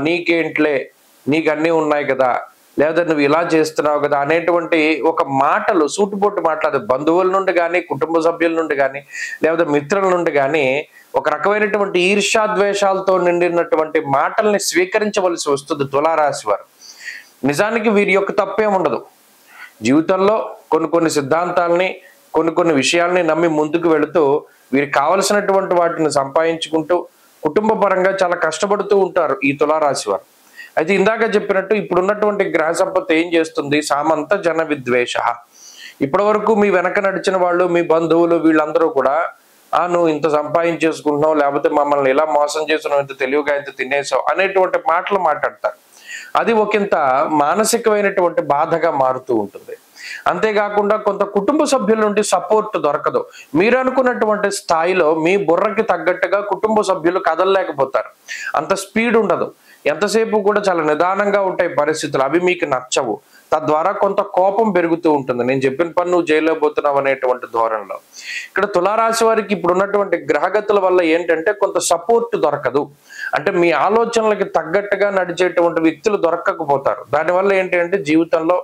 నీకేంట్లే, నీకు అన్నీ ఉన్నాయి కదా, లేదా నువ్వు ఇలా చేస్తున్నావు కదా అనేటువంటి ఒక మాటలు, సూటుపోటు మాటలు, బంధువుల నుండి కానీ, కుటుంబ సభ్యుల నుండి కానీ, లేదా మిత్రుల నుండి కానీ ఒక రకమైనటువంటి ఈర్ష్యాద్వేషాలతో నిండినటువంటి మాటల్ని స్వీకరించవలసి వస్తుంది తులారాశి వారు. నిజానికి వీరి యొక్క తప్పేం ఉండదు. జీవితంలో కొన్ని సిద్ధాంతాలని, కొన్ని విషయాల్ని నమ్మి ముందుకు వెళుతూ వీరికి కావలసినటువంటి వాటిని సంపాదించుకుంటూ కుటుంబ పరంగా చాలా కష్టపడుతూ ఉంటారు ఈ తులారాశి వారు. అయితే ఇందాక చెప్పినట్టు ఇప్పుడున్నటువంటి గ్రహ సంపత్తి ఏం చేస్తుంది? సామంత జన విద్వేష. ఇప్పటి వరకు మీ వెనక నడిచిన వాళ్ళు, మీ బంధువులు, వీళ్ళందరూ కూడా నువ్వు ఇంత సంపాదించేసుకుంటున్నావు, లేకపోతే మమ్మల్ని ఇలా మోసం చేస్తున్నావు, ఇంత తెలివిగా ఇంత తినేసావు అనేటువంటి మాటలు మాట్లాడతారు. అది ఒకంత మానసికమైనటువంటి బాధగా మారుతూ ఉంటుంది. అంతేకాకుండా కొంత కుటుంబ సభ్యుల నుండి సపోర్ట్ దొరకదు. మీరు అనుకున్నటువంటి స్థాయిలో మీ బుర్రకి తగ్గట్టుగా కుటుంబ సభ్యులు కదలలేకపోతారు. అంత స్పీడ్ ఉండదు. ఎంతసేపు కూడా చాలా నిదానంగా ఉంటాయి పరిస్థితులు. అవి మీకు నచ్చవు. తద్వారా కొంత కోపం పెరుగుతూ ఉంటుంది. నేను చెప్పిన పని నువ్వు జైల్లో పోతున్నావు అనేటువంటి ధోరణిలో. ఇక్కడ తులారాశి వారికి ఇప్పుడు ఉన్నటువంటి గ్రహగతుల వల్ల ఏంటంటే కొంత సపోర్ట్ దొరకదు. అంటే మీ ఆలోచనలకి తగ్గట్టుగా నడిచేటువంటి వ్యక్తులు దొరకకపోతారు. దానివల్ల ఏంటంటే జీవితంలో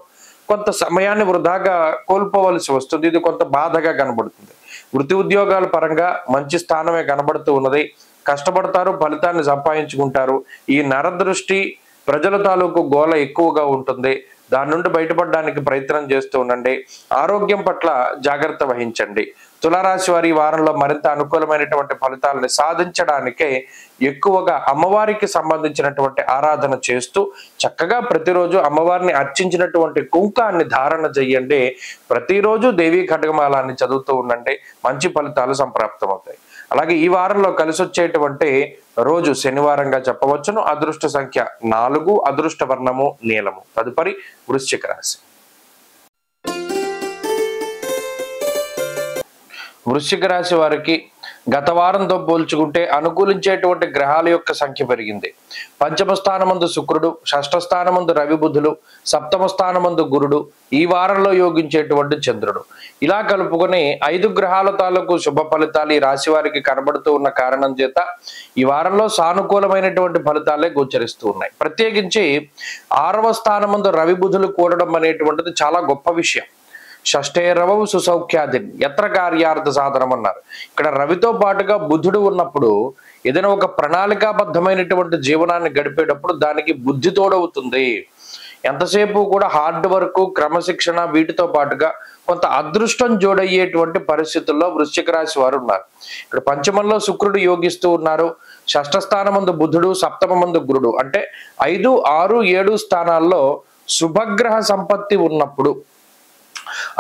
కొంత సమయాన్ని వృధాగా కోల్పోవలసి వస్తుంది. ఇది కొంత బాధగా కనబడుతుంది. వృత్తి ఉద్యోగాల పరంగా మంచి స్థానమే కనబడుతూ ఉన్నది. కష్టపడతారు, ఫలితాన్ని సంపాదించుకుంటారు. ఈ నరదృష్టి, ప్రజల తాలూకు గోల ఎక్కువగా ఉంటుంది. దాని నుండి బయటపడడానికి ప్రయత్నం చేస్తూ ఉండండి. ఆరోగ్యం పట్ల జాగ్రత్త వహించండి. తులారాశి వారి ఈ వారంలో మరింత అనుకూలమైనటువంటి ఫలితాలను సాధించడానికే ఎక్కువగా అమ్మవారికి సంబంధించినటువంటి ఆరాధన చేస్తూ చక్కగా ప్రతిరోజు అమ్మవారిని అర్చించినటువంటి కుంకాన్ని ధారణ చెయ్యండి. ప్రతిరోజు దేవీ ఖడ్గమాలాన్ని చదువుతూ ఉండండి. మంచి ఫలితాలు సంప్రాప్తమవుతాయి. అలాగే ఈ వారంలో కలిసి వచ్చేటువంటి రోజు శనివారంగా చెప్పవచ్చును. అదృష్ట సంఖ్య 4, అదృష్ట వర్ణము నీలము. తదుపరి వృశ్చిక రాశి. వృశ్చిక రాశి వారికి గత వారంతో పోల్చుకుంటే అనుకూలించేటువంటి గ్రహాల యొక్క సంఖ్య పెరిగింది. పంచమ స్థానమందు శుక్రుడు, షష్ఠ స్థానమందు రవి బుధులు, సప్తమ స్థానమందు గురుడు, ఈ వారంలో యోగించేటువంటి చంద్రుడు, ఇలా కలుపుకొని 5 గ్రహాల తాలూకు శుభ ఫలితాలు ఈ రాశి వారికి కనబడుతూ ఉన్న కారణం చేత ఈ వారంలో సానుకూలమైనటువంటి ఫలితాలే గోచరిస్తూ ఉన్నాయి. ప్రత్యేకించి 6వ స్థానమందు రవి బుధులు కూడడం అనేటువంటిది చాలా గొప్ప విషయం. షష్ఠేరవవు సుసౌఖ్యాదిన్ యత్ర కార్యార్థ సాధనం అన్నారు. ఇక్కడ రవితో పాటుగా బుధుడు ఉన్నప్పుడు ఏదైనా ఒక ప్రణాళికాబద్ధమైనటువంటి జీవనాన్ని గడిపేటప్పుడు దానికి బుద్ధి తోడవుతుంది. ఎంతసేపు కూడా హార్డ్ వర్క్, క్రమశిక్షణ వీటితో పాటుగా కొంత అదృష్టం జోడయ్యేటువంటి పరిస్థితుల్లో వృశ్చిక రాశి వారు ఉన్నారు. ఇక్కడ పంచమంలో శుక్రుడు యోగిస్తూ ఉన్నారు. షష్ఠ స్థానమందు బుధుడు, సప్తమందు గురుడు, అంటే 5, 6, 7 స్థానాల్లో శుభగ్రహ సంపత్తి ఉన్నప్పుడు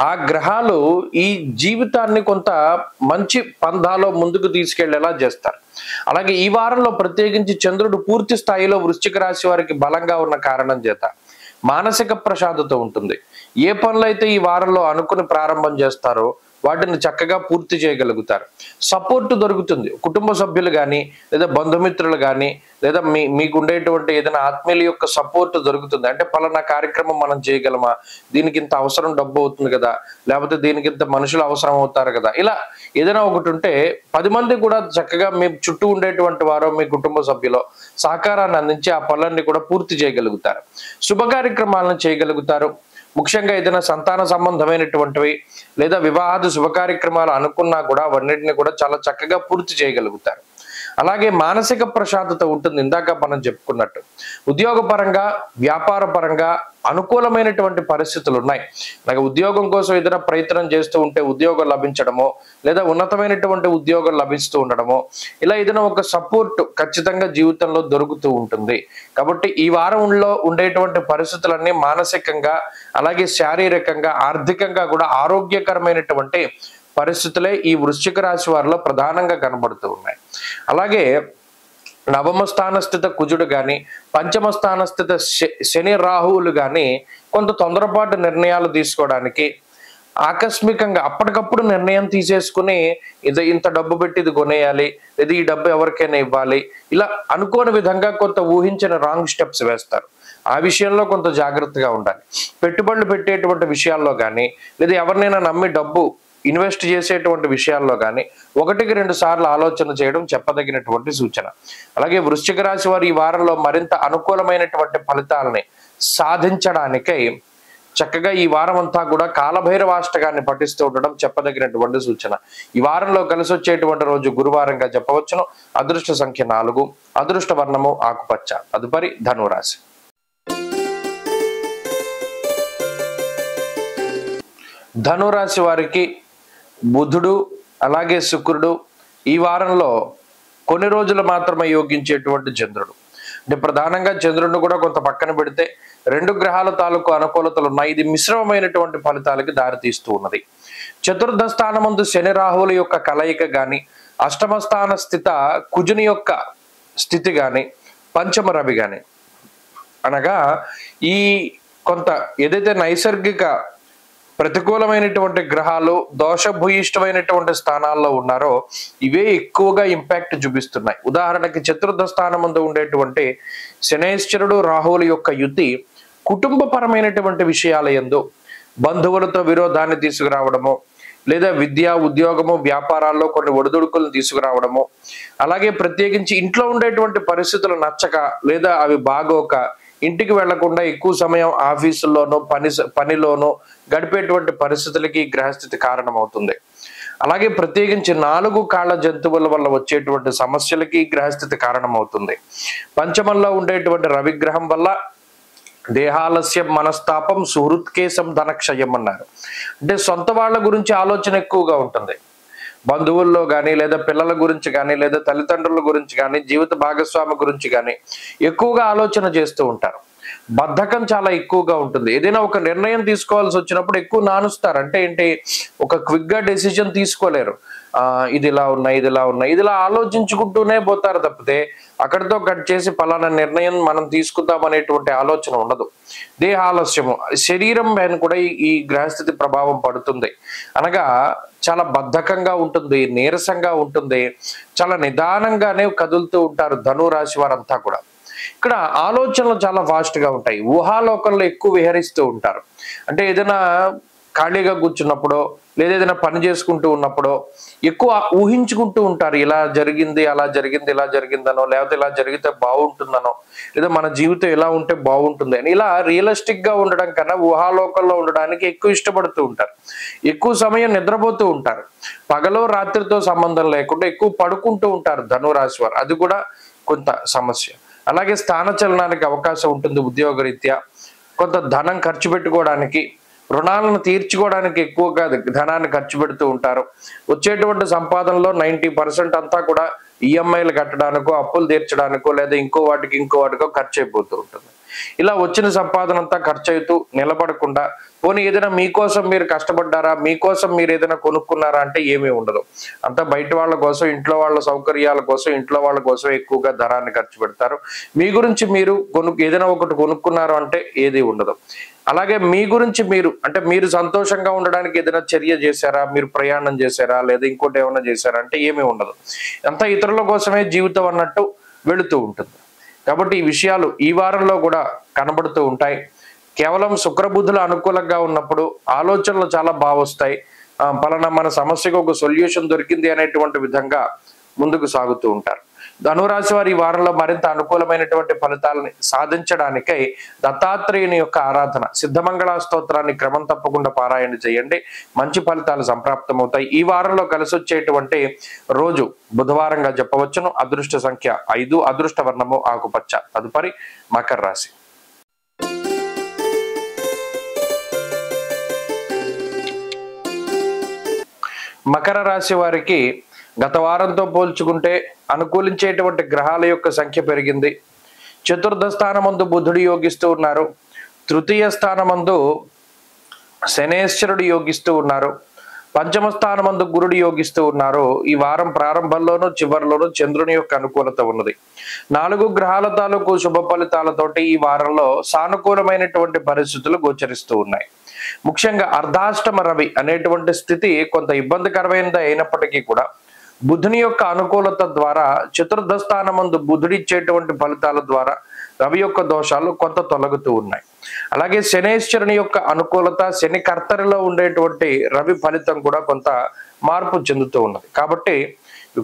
ఆ గ్రహాలు ఈ జీవితాన్ని కొంత మంచి పంధాలో ముందుకు తీసుకెళ్లేలా చేస్తారు. అలాగే ఈ వారంలో ప్రత్యేకించి చంద్రుడు పూర్తి స్థాయిలో వృశ్చిక రాశి వారికి బలంగా ఉన్న కారణం చేత మానసిక ప్రశాంతత ఉంటుంది. ఏ పనులైతే ఈ వారంలో అనుకుని ప్రారంభం చేస్తారో వాటిని చక్కగా పూర్తి చేయగలుగుతారు. సపోర్ట్ దొరుకుతుంది. కుటుంబ సభ్యులు కానీ లేదా బంధుమిత్రులు కానీ లేదా మీకు ఉండేటువంటి ఏదైనా ఆత్మీయుల యొక్క సపోర్ట్ దొరుకుతుంది. అంటే పలానా కార్యక్రమం మనం చేయగలమా, దీనికి ఇంత అవసరం డబ్బు అవుతుంది కదా, లేకపోతే దీనికి ఇంత మనుషులు అవసరం అవుతారు కదా, ఇలా ఏదైనా ఒకటి ఉంటే 10 మంది కూడా చక్కగా మీ చుట్టూ ఉండేటువంటి వారు మీ కుటుంబ సభ్యులు సహకారాన్ని అందించి ఆ పనులన్నీ కూడా పూర్తి చేయగలుగుతారు. శుభ కార్యక్రమాలను చేయగలుగుతారు. ముఖ్యంగా ఏదైనా సంతాన సంబంధమైనటువంటివి లేదా వివాహాది శుభ కార్యక్రమాలు అనుకున్నా కూడా అవన్నిటిని కూడా చాలా చక్కగా పూర్తి చేయగలుగుతారు. అలాగే మానసిక ప్రశాంతత ఉంటుంది. ఇందాక మనం చెప్పుకున్నట్టు ఉద్యోగపరంగా, వ్యాపార పరంగా అనుకూలమైనటువంటి పరిస్థితులు ఉన్నాయి. అలాగే ఉద్యోగం కోసం ఏదైనా ప్రయత్నం చేస్తూ ఉంటే ఉద్యోగం లభించడమో లేదా ఉన్నతమైనటువంటి ఉద్యోగం లభిస్తూ ఉండడమో, ఇలా ఏదైనా ఒక సపోర్ట్ ఖచ్చితంగా జీవితంలో దొరుకుతూ ఉంటుంది. కాబట్టి ఈ వారంలో ఉండేటువంటి పరిస్థితులన్నీ మానసికంగా, అలాగే శారీరకంగా, ఆర్థికంగా కూడా ఆరోగ్యకరమైనటువంటి పరిస్థితులే ఈ వృశ్చిక రాశి వారిలో ప్రధానంగా కనబడుతూ ఉన్నాయి. అలాగే నవమ స్థానస్థిత కుజుడు కానీ, పంచమ స్థానస్థిత శని రాహువులు కానీ కొంత తొందరపాటు నిర్ణయాలు తీసుకోవడానికి, ఆకస్మికంగా అప్పటికప్పుడు నిర్ణయం తీసేసుకుని ఇంత డబ్బు పెట్టి ఇది కొనేయాలి, లేదా ఈ డబ్బు ఎవరికైనా ఇవ్వాలి, ఇలా అనుకోని విధంగా కొంత ఊహించిన రాంగ్ స్టెప్స్ వేస్తారు. ఆ విషయంలో కొంత జాగ్రత్తగా ఉండాలి. పెట్టుబడులు పెట్టేటువంటి విషయాల్లో కానీ లేదా ఎవరినైనా నమ్మి డబ్బు ఇన్వెస్ట్ చేసేటువంటి విషయాల్లో కానీ 1-2 సార్లు ఆలోచన చేయడం చెప్పదగినటువంటి సూచన. అలాగే వృశ్చిక రాశి వారు ఈ వారంలో మరింత అనుకూలమైనటువంటి ఫలితాలని సాధించడానికై చక్కగా ఈ వారం అంతా కూడా కాలభైరవాష్టకాన్ని పఠిస్తూ ఉండడం చెప్పదగినటువంటి సూచన. ఈ వారంలో కలిసి వచ్చేటువంటి రోజు గురువారంగా చెప్పవచ్చును. అదృష్ట సంఖ్య 4, అదృష్ట వర్ణము ఆకుపచ్చ. తదుపరి ధనురాశి. ధనురాశి వారికి బుధుడు అలాగే శుక్రుడు ఈ వారంలో కొన్ని రోజులు మాత్రమే యోగించేటువంటి చంద్రుడు. అంటే ప్రధానంగా చంద్రుడిని కూడా కొంత పక్కన పెడితే 2 గ్రహాల తాలూకు అనుకూలతలు ఉన్నాయి. ఇది మిశ్రమమైనటువంటి ఫలితాలకి దారితీస్తూ ఉన్నది. చతుర్థ స్థానమందు శని రాహువుల యొక్క కలయిక గాని, అష్టమ స్థాన స్థిత కుజుని యొక్క స్థితి గాని, పంచమ రవి గాని, అనగా ఈ కొంత ఏదైతే నైసర్గిక ప్రతికూలమైనటువంటి గ్రహాలు దోషభూయిష్టమైనటువంటి స్థానాల్లో ఉన్నారో ఇవే ఎక్కువగా ఇంపాక్ట్ చూపిస్తున్నాయి. ఉదాహరణకి చతుర్థ స్థానమందు ఉండేటువంటి శనైశ్వరుడు రాహువుల యొక్క యుతి కుటుంబపరమైనటువంటి విషయాల యందు బంధువులతో విరోధాన్ని తీసుకురావడము, లేదా విద్య, ఉద్యోగము, వ్యాపారాల్లో కొన్ని ఒడిదుడుకులను తీసుకురావడము, అలాగే ప్రత్యేకించి ఇంట్లో ఉండేటువంటి పరిస్థితులు నచ్చక లేదా అవి బాగోక ఇంటికి వెళ్లకుండా ఎక్కువ సమయం ఆఫీసుల్లోనూ పనిలోనూ గడిపేటువంటి పరిస్థితులకి గ్రహస్థితి కారణమవుతుంది. అలాగే ప్రత్యేకించి 4 కాళ్ళ జంతువుల వల్ల వచ్చేటువంటి సమస్యలకి గ్రహస్థితి కారణమవుతుంది. పంచమంలో ఉండేటువంటి రవిగ్రహం వల్ల దేహాలస్యం, మనస్తాపం, సుహృత్కేశం, ధనక్షయం అన్నారు. అంటే సొంత వాళ్ళ గురించి ఆలోచన ఎక్కువగా ఉంటుంది. బంధువుల్లో కానీ లేదా పిల్లల గురించి కానీ లేదా తల్లిదండ్రుల గురించి కానీ జీవిత భాగస్వామి గురించి కానీ ఎక్కువగా ఆలోచన చేస్తూ ఉంటారు. బద్ధకం చాలా ఎక్కువగా ఉంటుంది. ఏదైనా ఒక నిర్ణయం తీసుకోవాల్సి వచ్చినప్పుడు ఎక్కువ నానుస్తారు. అంటే ఏంటి, ఒక క్విక్ గా డెసిజన్ తీసుకోలేరు. ఇది ఇలా ఉన్నాయి, ఇది ఇలా ఉన్నాయి, ఇదిలా ఆలోచించుకుంటూనే పోతారు తప్పితే అక్కడితో కట్ చేసి పలానా నిర్ణయం మనం తీసుకుందాం అనేటువంటి ఆలోచన ఉండదు. దేహాలస్యము, శరీరం పైన కూడా ఈ గ్రహస్థితి ప్రభావం పడుతుంది. అనగా చాలా బద్ధకంగా ఉంటుంది, నీరసంగా ఉంటుంది, చాలా నిదానంగానే కదులుతూ ఉంటారు ధనురాశి వారంతా కూడా. ఇక్కడ ఆలోచనలు చాలా ఫాస్ట్ గా ఉంటాయి. ఊహాలోకంలో ఎక్కువ విహరిస్తూ ఉంటారు. అంటే ఏదైనా ఖాళీగా కూర్చున్నప్పుడో లేదా ఏదైనా పని చేసుకుంటూ ఉన్నప్పుడో ఎక్కువ ఊహించుకుంటూ ఉంటారు. ఇలా జరిగింది, అలా జరిగింది, ఇలా జరిగిందనో, లేకపోతే ఇలా జరిగితే బాగుంటుందనో, లేదా మన జీవితం ఎలా ఉంటే బాగుంటుంది అని ఇలా రియలిస్టిక్ గా ఉండడం కన్నా ఊహాలోకంలో ఉండడానికి ఎక్కువ ఇష్టపడుతూ ఉంటారు. ఎక్కువ సమయం నిద్రపోతూ ఉంటారు. పగలో రాత్రితో సంబంధం లేకుండా ఎక్కువ పడుకుంటూ ఉంటారు ధనురాశి వారు. అది కూడా కొంత సమస్య. అలాగే స్థానచలనానికి అవకాశం ఉంటుంది ఉద్యోగరీత్యా. కొంత ధనం ఖర్చు పెట్టుకోవడానికి, రుణాలను తీర్చుకోవడానికి ఎక్కువగా ధనాన్ని ఖర్చు పెడుతూ ఉంటారు. వచ్చేటువంటి సంపాదనలో 90% అంతా కూడా ఈఎంఐలు కట్టడానికో, అప్పులు తీర్చడానికో, లేదా ఇంకో వాటికో ఖర్చు అయిపోతూ ఉంటుంది. ఇలా వచ్చిన సంపాదన అంతా ఖర్చు అవుతూ నిలబడకుండా, పోనీ ఏదైనా మీకోసం మీరు కష్టపడ్డారా, మీకోసం మీరు ఏదైనా కొనుక్కున్నారా అంటే ఏమీ ఉండదు. అంతా బయట వాళ్ళ కోసం, ఇంట్లో వాళ్ళ సౌకర్యాల కోసం, ఇంట్లో వాళ్ళ కోసం ఎక్కువగా ధనాన్ని ఖర్చు పెడతారు. మీ గురించి మీరు ఏదైనా ఒకటి కొనుక్కున్నారు అంటే ఏది ఉండదు. అలాగే మీ గురించి మీరు అంటే మీరు సంతోషంగా ఉండడానికి ఏదైనా చర్య చేశారా, మీరు ప్రయాణం చేశారా, లేదా ఇంకోటి ఏమైనా చేశారా అంటే ఏమీ ఉండదు. అంతా ఇతరుల కోసమే జీవితం అన్నట్టు వెళుతూ ఉంటుంది. కాబట్టి ఈ విషయాలు ఈ వారంలో కూడా కనబడుతూ ఉంటాయి. కేవలం శుక్రబుధులు అనుకూలంగా ఉన్నప్పుడు ఆలోచనలు చాలా బాగా వస్తాయి. పలానా మన సమస్యకు ఒక సొల్యూషన్ దొరికింది అనేటువంటి విధంగా ముందుకు సాగుతూ ఉంటారు. ధనురాశి వారి ఈ వారంలో మరింత అనుకూలమైనటువంటి ఫలితాలని సాధించడానికై దత్తాత్రేయుని యొక్క ఆరాధన, సిద్ధమంగళ స్తోత్రాన్ని క్రమం తప్పకుండా పారాయణ చేయండి. మంచి ఫలితాలు సంప్రాప్తమవుతాయి. ఈ వారంలో కలిసి వచ్చేటువంటి రోజు బుధవారంగా చెప్పవచ్చును. అదృష్ట సంఖ్య 5, అదృష్ట వర్ణము ఆకుపచ్చ. తదుపరి మకర రాశి. మకర రాశి వారికి గత వారంతో పోల్చుకుంటే అనుకూలించేటువంటి గ్రహాల యొక్క సంఖ్య పెరిగింది. చతుర్థ స్థానమందు బుధుడు యోగిస్తూ ఉన్నారు. తృతీయ స్థానమందు శనేశ్వరుడు యోగిస్తూ ఉన్నారు. పంచమ స్థానమందు గురుడు యోగిస్తూ ఉన్నారు. ఈ వారం ప్రారంభంలోనూ చివరిలోనూ చంద్రుని యొక్క అనుకూలత ఉన్నది. 4 గ్రహాల తాలూకు శుభ ఫలితాలతోటి ఈ వారంలో సానుకూలమైనటువంటి పరిస్థితులు గోచరిస్తూ ఉన్నాయి. ముఖ్యంగా అర్ధాష్టమ రవి అనేటువంటి స్థితి కొంత ఇబ్బందికరమైనది అయినప్పటికీ కూడా బుధుని యొక్క అనుకూలత ద్వారా, చతుర్థ స్థానమందు బుధుడిచ్చేటువంటి ఫలితాల ద్వారా రవి యొక్క దోషాలు కొంత తొలగుతూ ఉన్నాయి. అలాగే శనేశ్వరుని యొక్క అనుకూలత, శని కర్తరిలో ఉండేటువంటి రవి ఫలితం కూడా కొంత మార్పు చెందుతూ ఉన్నది. కాబట్టి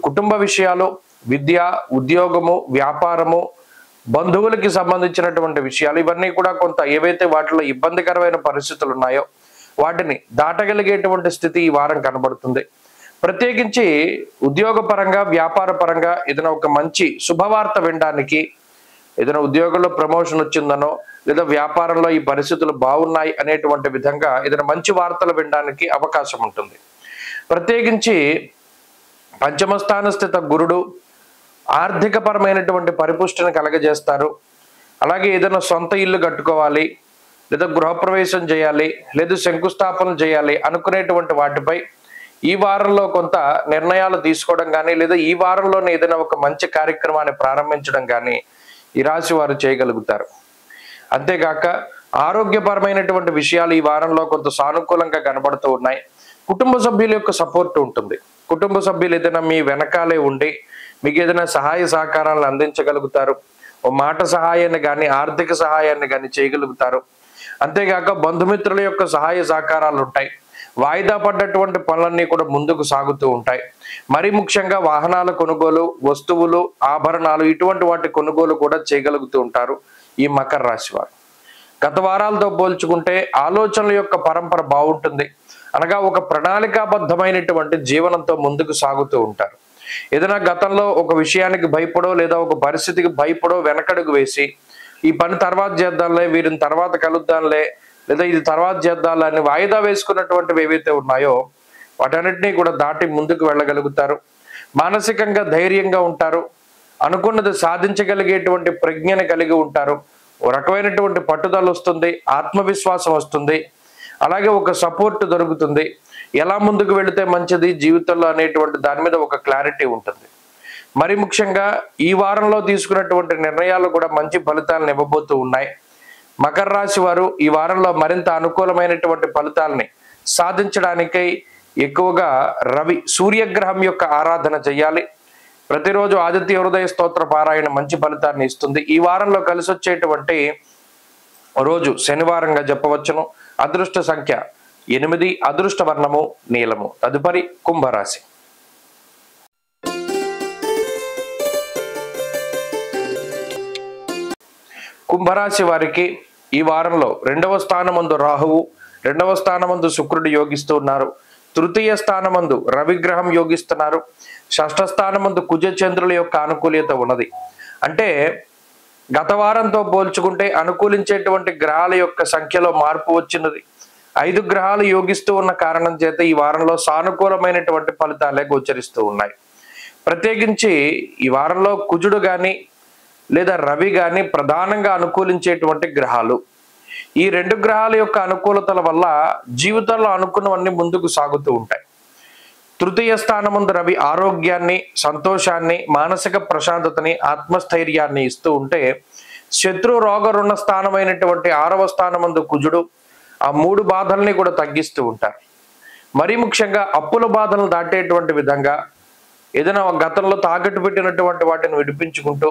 కుటుంబ విషయాలు, విద్య, ఉద్యోగము, వ్యాపారము, బంధువులకి సంబంధించినటువంటి విషయాలు ఇవన్నీ కూడా కొంత ఏవైతే వాటిలో ఇబ్బందికరమైన పరిస్థితులు ఉన్నాయో వాటిని దాటగలిగేటువంటి స్థితి ఈ వారం కనబడుతుంది. ప్రత్యేకించి ఉద్యోగపరంగా, వ్యాపార పరంగా ఏదైనా ఒక మంచి శుభవార్త వినడానికి, ఏదైనా ఉద్యోగంలో ప్రమోషన్ వచ్చిందనో, లేదా వ్యాపారంలో ఈ పరిస్థితులు బాగున్నాయి అనేటువంటి విధంగా ఏదైనా మంచి వార్తలు వినడానికి అవకాశం ఉంటుంది. ప్రత్యేకించి పంచమ స్థాన స్థిత గురుడు ఆర్థిక పరమైనటువంటి పరిపుష్టిని కలగజేస్తారు. అలాగే ఏదైనా సొంత ఇల్లు కట్టుకోవాలి, లేదా గృహప్రవేశం చేయాలి, లేదా శంకుస్థాపన చేయాలి అనుకునేటువంటి వాటిపై ఈ వారంలో కొంత నిర్ణయాలు తీసుకోవడం కానీ, లేదా ఈ వారంలోనే ఏదైనా ఒక మంచి కార్యక్రమాన్ని ప్రారంభించడం కానీ ఈ రాశి వారు చేయగలుగుతారు. అంతేగాక ఆరోగ్యపరమైనటువంటి విషయాలు ఈ వారంలో కొంత సానుకూలంగా కనబడుతూ ఉన్నాయి. కుటుంబ సభ్యుల యొక్క సపోర్ట్ ఉంటుంది. కుటుంబ సభ్యులు ఏదైనా మీ వెనకాలే ఉండి మీకు ఏదైనా సహాయ సహకారాలను అందించగలుగుతారు. ఓ మాట సహాయాన్ని కానీ, ఆర్థిక సహాయాన్ని కానీ చేయగలుగుతారు. అంతేగాక బంధుమిత్రుల యొక్క సహాయ సహకారాలు ఉంటాయి. వాయిదా పడ్డటువంటి పనులన్నీ కూడా ముందుకు సాగుతూ ఉంటాయి. మరి ముఖ్యంగా వాహనాల కొనుగోలు, వస్తువులు, ఆభరణాలు ఇటువంటి వాటి కొనుగోలు కూడా చేయగలుగుతూ ఉంటారు ఈ మకర రాశి వారు. గత వారాలతో పోల్చుకుంటే ఆలోచనల యొక్క పరంపర బాగుంటుంది. అనగా ఒక ప్రణాళికాబద్ధమైనటువంటి జీవనంతో ముందుకు సాగుతూ ఉంటారు. ఏదైనా గతంలో ఒక విషయానికి భయపడో, లేదా ఒక పరిస్థితికి భయపడో వెనకడుగు వేసి ఈ పని తర్వాత చేద్దాంలే, వీరిని తర్వాత కలుద్దాంలే, లేదా ఇది తర్వాత చేద్దాంలే అని వాయిదా వేసుకున్నటువంటివి ఏవైతే ఉన్నాయో వాటన్నిటినీ కూడా దాటి ముందుకు వెళ్ళగలుగుతారు. మానసికంగా ధైర్యంగా ఉంటారు. అనుకున్నది సాధించగలిగేటువంటి ప్రజ్ఞని కలిగి ఉంటారు. ఒక రకమైనటువంటి పట్టుదల వస్తుంది, ఆత్మవిశ్వాసం వస్తుంది. అలాగే ఒక సపోర్ట్ దొరుకుతుంది. ఎలా ముందుకు వెళితే మంచిది జీవితంలో అనేటువంటి దాని మీద ఒక క్లారిటీ ఉంటుంది. మరి ముఖ్యంగా ఈ వారంలో తీసుకున్నటువంటి నిర్ణయాలు కూడా మంచి ఫలితాలను ఇవ్వబోతూ ఉన్నాయి. మకర రాశి వారు ఈ వారంలో మరింత అనుకూలమైనటువంటి ఫలితాలని సాధించడానికై ఎక్కువగా సూర్యగ్రహం యొక్క ఆరాధన చేయాలి. ప్రతిరోజు ఆదిత్య హృదయ స్తోత్ర పారాయణ మంచి ఫలితాన్ని ఇస్తుంది. ఈ వారంలో కలిసి వచ్చేటువంటి రోజు శనివారంగా చెప్పవచ్చును. అదృష్ట సంఖ్య 8, అదృష్ట వర్ణము నీలము. తదుపరి కుంభరాశి. కుంభరాశి వారికి ఈ వారంలో 2వ స్థానమందు రాహువు, 2వ స్థానమందు శుక్రుడు యోగిస్తూ ఉన్నారు. తృతీయ స్థానమందు రవిగ్రహం యోగిస్తున్నారు. షష్ఠ స్థానమందు కుజ చంద్రుల యొక్క అనుకూల్యత ఉన్నది. అంటే గత వారంతో పోల్చుకుంటే అనుకూలించేటువంటి గ్రహాల యొక్క సంఖ్యలో మార్పు వచ్చినది. 5 గ్రహాలు యోగిస్తూ ఉన్న కారణం చేత ఈ వారంలో సానుకూలమైనటువంటి ఫలితాలే గోచరిస్తూ ఉన్నాయి. ప్రత్యేకించి ఈ వారంలో కుజుడు గాని లేదా రవి గాని ప్రధానంగా అనుకూలించేటువంటి గ్రహాలు. ఈ 2 గ్రహాల యొక్క అనుకూలతల వల్ల జీవితంలో అనుకున్నవన్నీ ముందుకు సాగుతూ ఉంటాయి. తృతీయ స్థానమందు రవి ఆరోగ్యాన్ని, సంతోషాన్ని, మానసిక ప్రశాంతతని, ఆత్మస్థైర్యాన్ని ఇస్తూ ఉంటే, శత్రు రోగ రుణ స్థానమైనటువంటి 6వ స్థానమందు కుజుడు ఆ 3 బాధల్ని కూడా తగ్గిస్తూ ఉంటారు. మరీ ముఖ్యంగా అప్పుల బాధలను దాటేటువంటి విధంగా ఏదైనా గతంలో తాకట్టు పెట్టినటువంటి వాటిని విడిపించుకుంటూ,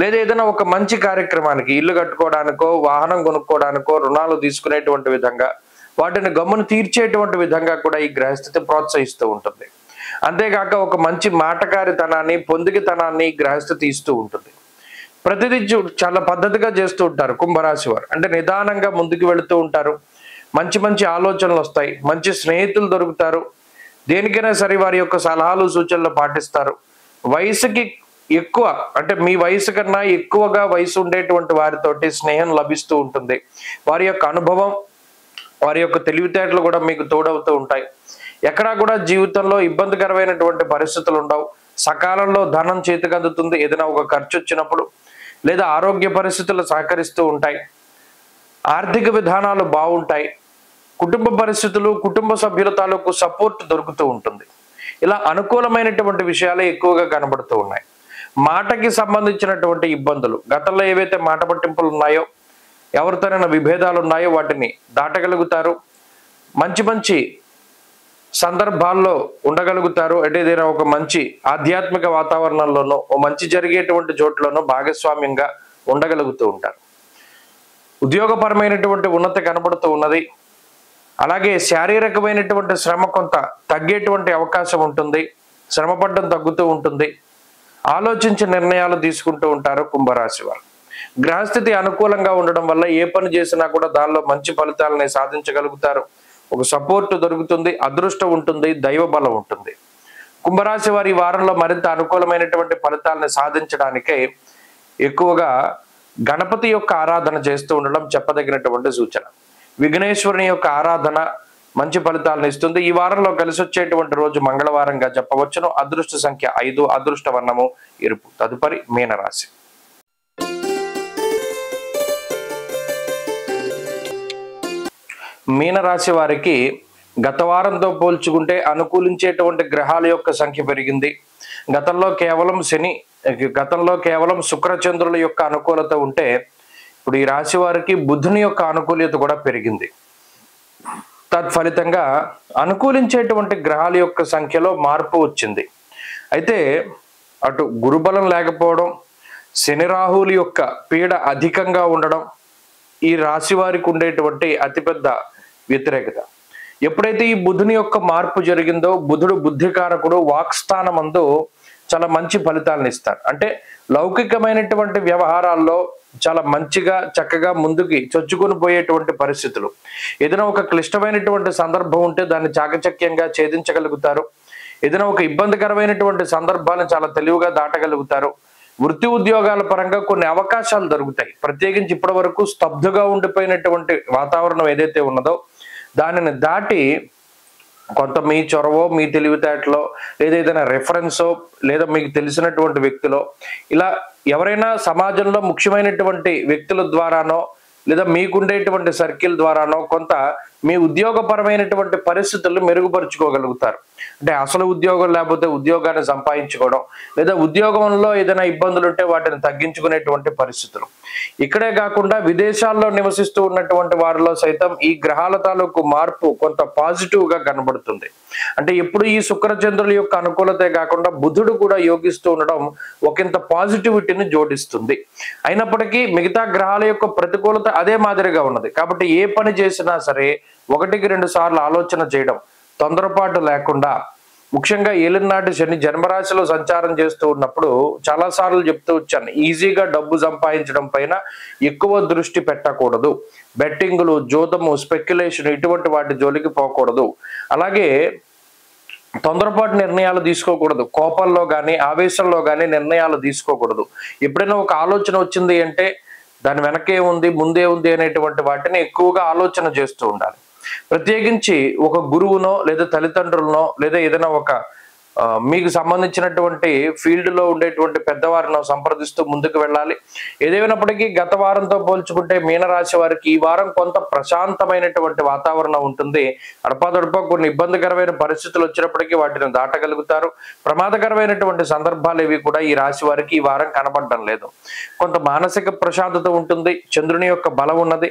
లేదా ఏదైనా ఒక మంచి కార్యక్రమానికి, ఇల్లు కట్టుకోవడానికో వాహనం కొనుక్కోవడానికో రుణాలు తీసుకునేటువంటి విధంగా వాటిని గమ్మును తీర్చేటువంటి విధంగా కూడా ఈ గ్రహస్థితి ప్రోత్సహిస్తూ ఉంటుంది. అంతేకాక ఒక మంచి మాటకారితనాన్ని, పొందికతనాన్ని గ్రహస్థితి ఇస్తూ ఉంటుంది. ప్రతిదీ చాలా పద్ధతిగా చేస్తూ ఉంటారు కుంభరాశి వారు. అంటే నిదానంగా ముందుకు వెళుతూ ఉంటారు. మంచి మంచి ఆలోచనలు వస్తాయి, మంచి స్నేహితులు దొరుకుతారు. దేనికైనా సరే వారి యొక్క సలహాలు సూచనలు పాటిస్తారు. వయసుకి ఎక్కువ, అంటే మీ వయసు కన్నా ఎక్కువగా వయసు ఉండేటువంటి వారితోటి స్నేహం లభిస్తూ ఉంటుంది. వారి యొక్క అనుభవం, వారి యొక్క తెలివితేటలు కూడా మీకు తోడవుతూ ఉంటాయి. ఎక్కడా కూడా జీవితంలో ఇబ్బందికరమైనటువంటి పరిస్థితులు ఉండవు. సకాలంలో ధనం చేతికి అందుతుంది ఏదైనా ఒక ఖర్చు వచ్చినప్పుడు, లేదా ఆరోగ్య పరిస్థితులు సహకరిస్తూ ఉంటాయి. ఆర్థిక విధానాలు బాగుంటాయి. కుటుంబ పరిస్థితులు, కుటుంబ సభ్యుల తాలూకు సపోర్ట్ దొరుకుతూ ఉంటుంది. ఇలా అనుకూలమైనటువంటి విషయాలే ఎక్కువగా కనబడుతూ ఉన్నాయి. మాటకి సంబంధించినటువంటి ఇబ్బందులు, గతంలో ఏవైతే మాట పట్టింపులు ఉన్నాయో, ఎవరితోనైనా విభేదాలు ఉన్నాయో వాటిని దాటగలుగుతారు. మంచి మంచి సందర్భాల్లో ఉండగలుగుతారు. అంటే ఏదైనా ఒక మంచి ఆధ్యాత్మిక వాతావరణంలోనో, ఓ మంచి జరిగేటువంటి చోట్లోనో భాగస్వామ్యంగా ఉండగలుగుతూ ఉంటారు. ఉద్యోగపరమైనటువంటి ఉన్నతి కనబడుతూ ఉన్నది. అలాగే శారీరకమైనటువంటి శ్రమ కొంత తగ్గేటువంటి అవకాశం ఉంటుంది. శ్రమపడ్డం తగ్గుతూ ఉంటుంది. ఆలోచించి నిర్ణయాలు తీసుకుంటూ ఉంటారు కుంభరాశి వారు. గ్రహస్థితి అనుకూలంగా ఉండడం వల్ల ఏ పని చేసినా కూడా దానిలో మంచి ఫలితాలని సాధించగలుగుతారు. ఒక సపోర్ట్ దొరుకుతుంది, అదృష్టం ఉంటుంది, దైవ బలం ఉంటుంది. కుంభరాశి వారి ఈ వారంలో మరింత అనుకూలమైనటువంటి ఫలితాలని సాధించడానికే ఎక్కువగా గణపతి యొక్క ఆరాధన చేస్తూ ఉండడం చెప్పదగినటువంటి సూచన. విఘ్నేశ్వరుని యొక్క ఆరాధన మంచి ఫలితాలను ఇస్తుంది. ఈ వారంలో కలిసి వచ్చేటువంటి రోజు మంగళవారంగా చెప్పవచ్చును. అదృష్ట సంఖ్య 5, అదృష్ట వర్ణము ఎరుపు. తదుపరి మీనరాశి. మీనరాశి వారికి గత వారంతో పోల్చుకుంటే అనుకూలించేటువంటి గ్రహాల యొక్క సంఖ్య పెరిగింది. గతంలో కేవలం శుక్రచంద్రుల యొక్క అనుకూలత ఉంటే, ఇప్పుడు ఈ రాశి వారికి బుధుని యొక్క అనుకూలత కూడా పెరిగింది. తత్ఫలితంగా అనుకూలించేటువంటి గ్రహాల యొక్క సంఖ్యలో మార్పు వచ్చింది. అయితే అటు గురుబలం లేకపోవడం, శని రాహువుల యొక్క పీడ అధికంగా ఉండడం ఈ రాశి వారికి ఉండేటువంటి అతిపెద్ద వ్యతిరేకత. ఎప్పుడైతే ఈ బుధుని యొక్క మార్పు జరిగిందో, బుధుడు బుద్ధికారకుడు, వాక్స్థానమందు చాలా మంచి ఫలితాలను ఇస్తారు. అంటే లౌకికమైనటువంటి వ్యవహారాల్లో చాలా మంచిగా చక్కగా ముందుకి చొచ్చుకొని పోయేటువంటి పరిస్థితులు. ఏదైనా ఒక క్లిష్టమైనటువంటి సందర్భం ఉంటే దాన్ని చాకచక్యంగా ఛేదించగలుగుతారు. ఏదైనా ఒక ఇబ్బందికరమైనటువంటి సందర్భాలను చాలా తెలివిగా దాటగలుగుతారు. వృత్తి ఉద్యోగాల పరంగా కొన్ని అవకాశాలు దొరుకుతాయి. ప్రత్యేకించి ఇప్పటి వరకు స్తబ్దుగా ఉండిపోయినటువంటి వాతావరణం ఏదైతే ఉన్నదో దానిని దాటి కొంత మీ చొరవో, మీ తెలివితేటలో, లేదా ఏదైనా రెఫరెన్సో, లేదా మీకు తెలిసినటువంటి వ్యక్తిలో, ఇలా ఎవరైనా సమాజంలో ముఖ్యమైనటువంటి వ్యక్తుల ద్వారానో, లేదా మీకుండేటువంటి సర్కిల్ ద్వారానో కొంత మీ ఉద్యోగపరమైనటువంటి పరిస్థితులను మెరుగుపరుచుకోగలుగుతారు. అంటే అసలు ఉద్యోగం లేకపోతే ఉద్యోగాన్ని సంపాదించుకోవడం, లేదా ఉద్యోగంలో ఏదైనా ఇబ్బందులు ఉంటే వాటిని తగ్గించుకునేటువంటి పరిస్థితులు. ఇక్కడే కాకుండా విదేశాల్లో నివసిస్తూ ఉన్నటువంటి వారిలో సైతం ఈ గ్రహాల తాలూకు మార్పు కొంత పాజిటివ్ గా కనబడుతుంది. అంటే ఎప్పుడు ఈ శుక్రచంద్రుల యొక్క అనుకూలతే కాకుండా బుధుడు కూడా యోగిస్తూ ఉండడం ఒకంత పాజిటివిటీని జోడిస్తుంది. అయినప్పటికీ మిగతా గ్రహాల యొక్క ప్రతికూలత అదే మాదిరిగా ఉన్నది. కాబట్టి ఏ పని చేసినా సరే 1-2 సార్లు ఆలోచన చేయడం, తొందరపాటు లేకుండా, ముఖ్యంగా ఏలినాటి శని జన్మరాశిలో సంచారం చేస్తూ ఉన్నప్పుడు చాలా సార్లు చెప్తూ వచ్చాను, ఈజీగా డబ్బు సంపాదించడం పైన ఎక్కువ దృష్టి పెట్టకూడదు. బెట్టింగులు, జోదము, స్పెక్యులేషన్ ఇటువంటి వాటి జోలికి పోకూడదు. అలాగే తొందరపాటు నిర్ణయాలు తీసుకోకూడదు. కోపంలో కానీ ఆవేశంలో కానీ నిర్ణయాలు తీసుకోకూడదు. ఎప్పుడైనా ఒక ఆలోచన వచ్చింది అంటే దాని వెనకే ఉంది ముందే ఉంది అనేటువంటి వాటిని ఎక్కువగా ఆలోచన చేస్తూ ఉండాలి. ప్రత్యేకించి ఒక గురువునో లేదా తల్లిదండ్రులనో లేదా ఏదైనా ఒక మీకు సంబంధించినటువంటి ఫీల్డ్ లో ఉండేటువంటి పెద్దవారిని సంప్రదిస్తూ ముందుకు వెళ్ళాలి. ఏదేమైనప్పటికీ గత వారంతో పోల్చుకుంటే మీనరాశి వారికి ఈ వారం కొంత ప్రశాంతమైనటువంటి వాతావరణం ఉంటుంది. అడపాదడప కొన్ని ఇబ్బందికరమైన పరిస్థితులు వచ్చినప్పటికీ వాటిని దాటగలుగుతారు. ప్రమాదకరమైనటువంటి సందర్భాలు ఇవి కూడా ఈ రాశి వారికి ఈ వారం కనబడడం లేదు. కొంత మానసిక ప్రశాంతత ఉంటుంది. చంద్రుని యొక్క బలం ఉన్నది.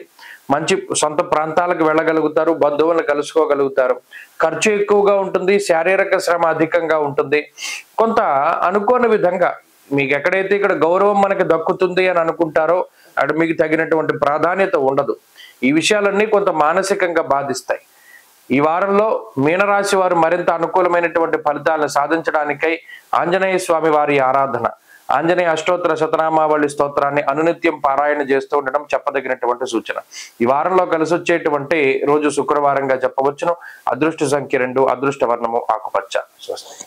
మంచి సొంత ప్రాంతాలకు వెళ్ళగలుగుతారు. బంధువులను కలుసుకోగలుగుతారు. ఖర్చు ఎక్కువగా ఉంటుంది. శారీరక శ్రమ అధికంగా ఉంటుంది. కొంత అనుకోని విధంగా మీకు ఎక్కడైతే ఇక్కడ గౌరవం మనకి దక్కుతుంది అని అనుకుంటారో అక్కడ మీకు తగినటువంటి ప్రాధాన్యత ఉండదు. ఈ విషయాలన్నీ కొంత మానసికంగా బాధిస్తాయి. ఈ వారంలో మీనరాశి వారు మరింత అనుకూలమైనటువంటి ఫలితాలను సాధించడానికై ఆంజనేయ స్వామి వారి ఆరాధన, ఆంజనేయ అష్టోత్తర శతనామావళి స్తోత్రాన్ని అనునిత్యం పారాయణ చేస్తూ ఉండడం చెప్పదగినటువంటి సూచన. ఈ వారంలో కలిసి వచ్చేటువంటి రోజు శుక్రవారంగా చెప్పవచ్చును. అదృష్ట సంఖ్య 2, అదృష్ట వర్ణము ఆకుపచ్చ. స్వస్తి.